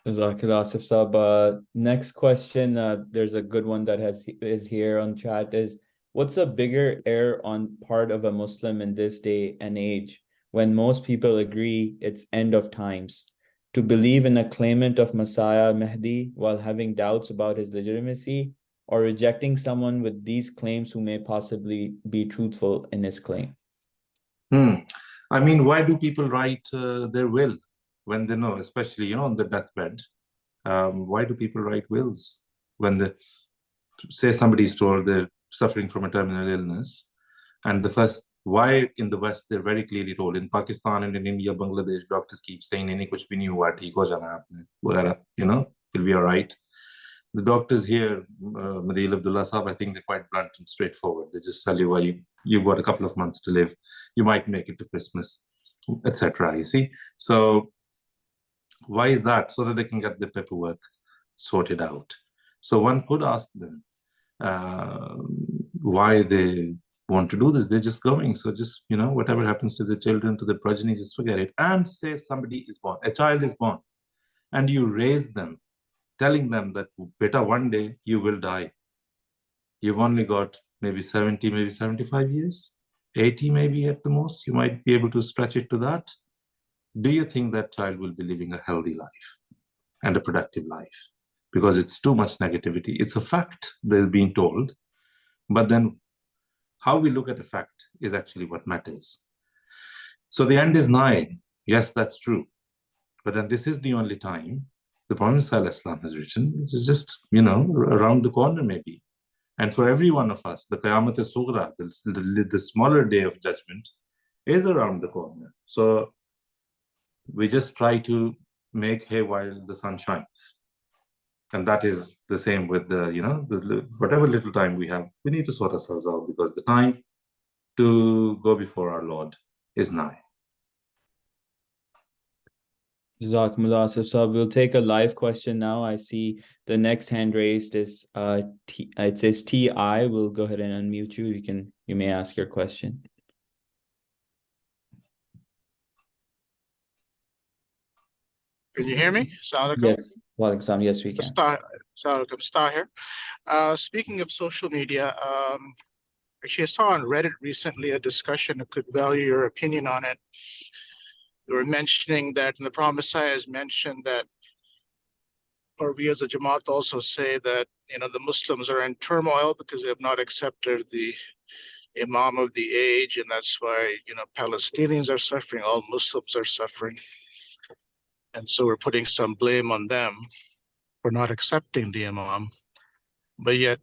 Jazakallah, Asif Saab. Next question, there's a good one that is here on chat, is what's a bigger error on part of a Muslim in this day and age when most people agree it's end of times? To believe in a claimant of Messiah Mahdi while having doubts about his legitimacy, or rejecting someone with these claims who may possibly be truthful in his claim? I mean, why do people write their will when they know, especially, on the deathbed? Why do people write wills when they say somebody's told they're suffering from a terminal illness? And why in the West, they're very clearly told. In Pakistan and in India, Bangladesh, doctors keep saying, "Nahi kuch bhi nahi hua, theek ho jana aapne," it'll be all right. The doctors here, Madil Abdullah Saab, I think they're quite blunt and straightforward. They just tell you, well, you've got a couple of months to live. You might make it to Christmas, etc. You see? So why is that? So that they can get the paperwork sorted out. So one could ask them why they want to do this. They're just going. So just, whatever happens to the children, to the progeny, just forget it. And say somebody is born, a child is born, and you raise them, telling them that, beta, one day you will die. You've only got maybe 70, maybe 75 years, 80 maybe at the most. You might be able to stretch it to that. Do you think that child will be living a healthy life and a productive life? Because it's too much negativity. It's a fact they're being told. But then how we look at a fact is actually what matters. So the end is nigh. Yes, that's true. But then this is the only time the Prophet ﷺ has written, which is just, around the corner maybe. And for every one of us, the Qayamat al-Sughra, the smaller day of judgment, is around the corner. So we just try to make hay while the sun shines. And that is the same with whatever little time we have, we need to sort ourselves out, because the time to go before our Lord is nigh. Jazakumullah, Asif Saab. We'll take a live question now. I see the next hand raised is it says TI. We'll go ahead and unmute you. You may ask your question. Can you hear me? Yes. Walaikum salam. Yes, we can. Star here. Speaking of social media, actually I saw on Reddit recently a discussion that could value your opinion on it. They were mentioning that, and the Prophet Messiah has mentioned that, or we as a Jamaat also say that, the Muslims are in turmoil because they have not accepted the Imam of the age, and that's why, Palestinians are suffering, all Muslims are suffering. And so we're putting some blame on them for not accepting the Imam. But yet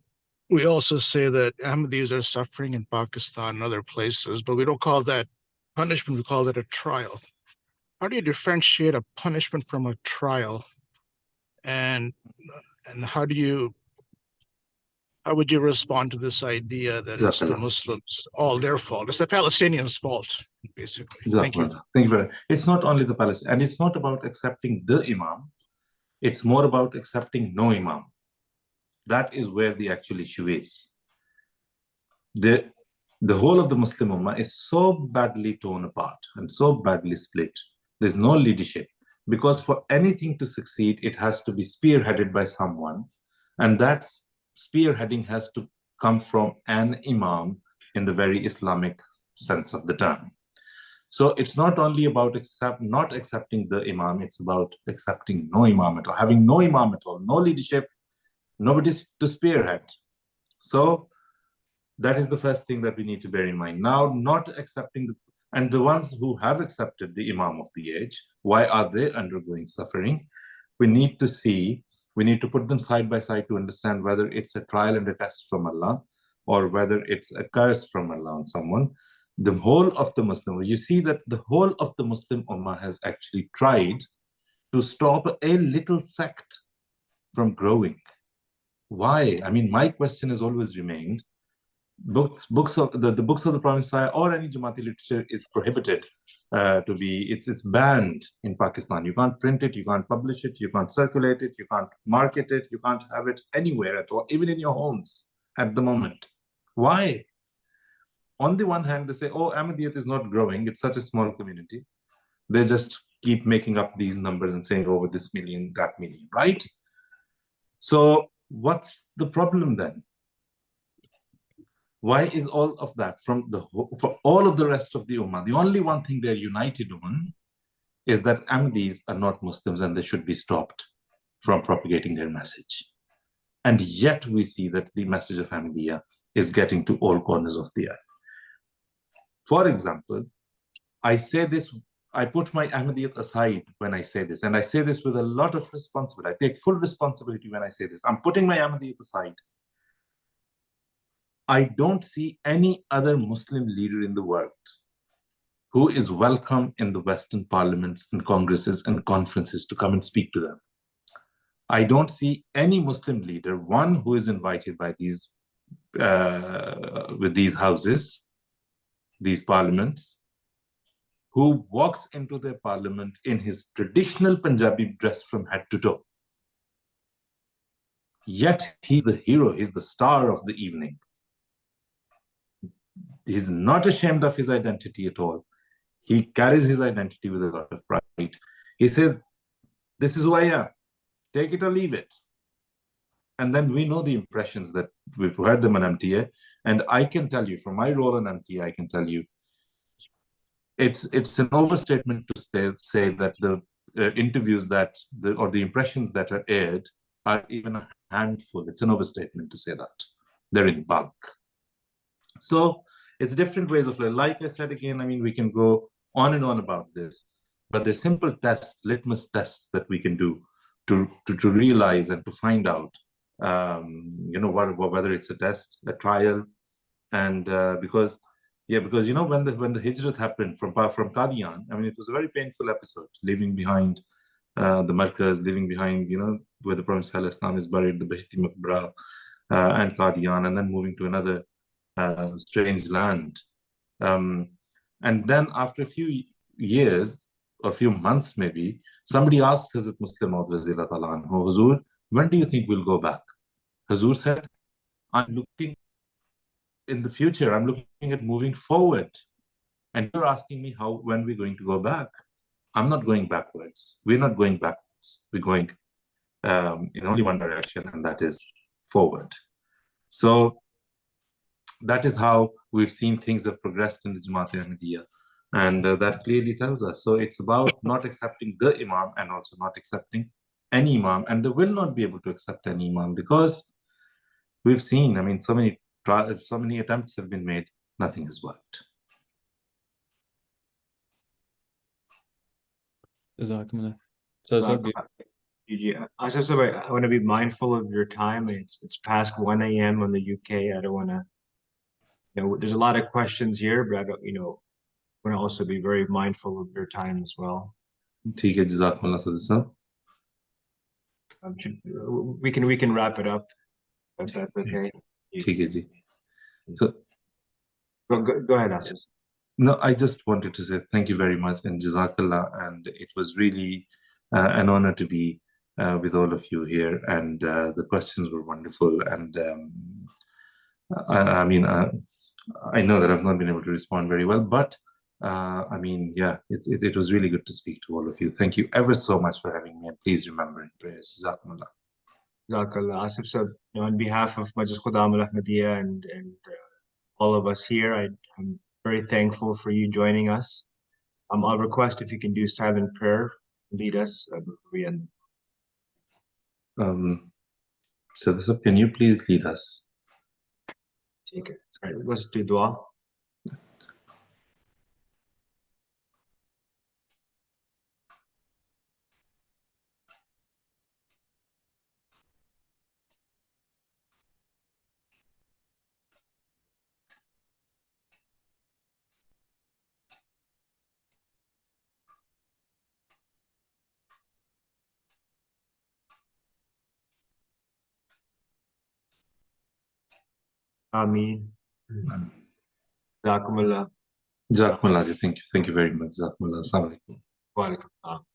we also say that Ahmadis are suffering in Pakistan and other places, but we don't call that punishment, we call that a trial. How do you differentiate a punishment from a trial? And how do you How would you respond to this idea that it's the Muslims all their fault? It's the Palestinians' fault, basically. Thank you. Thank you very much. It's not only the Palestinians, and it's not about accepting the Imam. It's more about accepting no Imam. That is where the actual issue is. The whole of the Muslim Ummah is so badly torn apart and so badly split. There's no leadership, because for anything to succeed, it has to be spearheaded by someone, and that spearheading has to come from an Imam in the very Islamic sense of the term. So it's not only about not accepting the Imam, it's about accepting no Imam at all, having no Imam at all, no leadership, nobody to spearhead. So that is the first thing that we need to bear in mind. Now, not accepting and the ones who have accepted the Imam of the age, why are they undergoing suffering? We need to put them side by side to understand whether it's a trial and a test from Allah, or whether it's a curse from Allah on someone. The whole of the Muslim, you see that the whole of the Muslim Ummah has actually tried to stop a little sect from growing. Why? I mean, my question has always remained, books of the Prophet Messiah or any Jamaati literature is prohibited it's banned in Pakistan. You can't print it, you can't publish it, you can't circulate it, you can't market it, you can't have it anywhere at all, even in your homes at the moment. Why? On the one hand, they say, oh, Ahmadiyyat is not growing, it's such a small community. They just keep making up these numbers and saying, oh, this million, that million, right? So what's the problem then? Why is all of that for all of the rest of the Ummah? The only one thing they're united on is that Ahmadis are not Muslims and they should be stopped from propagating their message. And yet we see that the message of Ahmadiyya is getting to all corners of the earth. For example, I say this, I put my Ahmadiyyat aside when I say this, and I say this with a lot of responsibility. I take full responsibility when I say this. I'm putting my Ahmadiyyat aside. I don't see any other Muslim leader in the world who is welcome in the Western parliaments and congresses and conferences to come and speak to them. I don't see any Muslim leader, one who is invited by these with these houses, these parliaments, who walks into their parliament in his traditional Punjabi dress from head to toe. Yet he's the hero, he's the star of the evening. He's not ashamed of his identity at all. He carries his identity with a lot of pride. He says, this is who I am. Take it or leave it. And then we know the impressions that we've heard them on MTA. And I can tell you, from my role on MTA, I can tell you, it's an overstatement to say that the interviews or the impressions that are aired are even a handful. It's an overstatement to say that. They're in bulk. So it's different ways of life. Like I said again, I mean, we can go on and on about this, but there's simple tests, litmus tests that we can do to realize and to find out, whether it's a test, a trial, and because when the Hijrat happened from Qadian, I mean, it was a very painful episode, leaving behind the Markaz, leaving behind, where the Prophet ﷺ is buried, the Behshti Maqbara, and Qadian, and then moving to another strange land. And then after a few years, or a few months maybe, somebody asked Hazrat Muslim Maud Radhiyallahu Ta'ala anhu, Huzur, when do you think we'll go back? Huzur said, I'm looking in the future, I'm looking at moving forward. And you're asking me when we're going to go back. I'm not going backwards. We're not going backwards. We're going in only one direction, and that is forward. So that is how we've seen things have progressed in the Jamaat Ahmadiyya. And that clearly tells us. So it's about not accepting the Imam and also not accepting any Imam. And they will not be able to accept any Imam because we've seen, I mean, so many attempts have been made, nothing has worked. Asif, I want to be mindful of your time. It's past 1 a.m. on the UK. I don't want to, there's a lot of questions here, but I don't, want to also be very mindful of your time as well. We We can wrap it up if that's okay. ठीक है जी. So Go ahead, Asif. no, I just wanted to say thank you very much and Jazakallah, and it was really an honor to be with all of you here, and the questions were wonderful, and I mean, I know that I've not been able to respond very well, but I mean, yeah, it was really good to speak to all of you. Thank you ever so much for having me, and please remember in prayers. Jazakumullah. Jazakallah. Asif sir, on behalf of Majlis Khuddam-ul-Ahmadiyya and all of us here, I'm very thankful for you joining us. I'll request if you can do silent prayer, lead us before we end. So, can you please lead us? Okay. All right, let's do dua. Ameen. Jazakumullah. Jazakumullah. Thank you very much. Jazakumullah. Assalamu alaikum. Wa alaikum salam.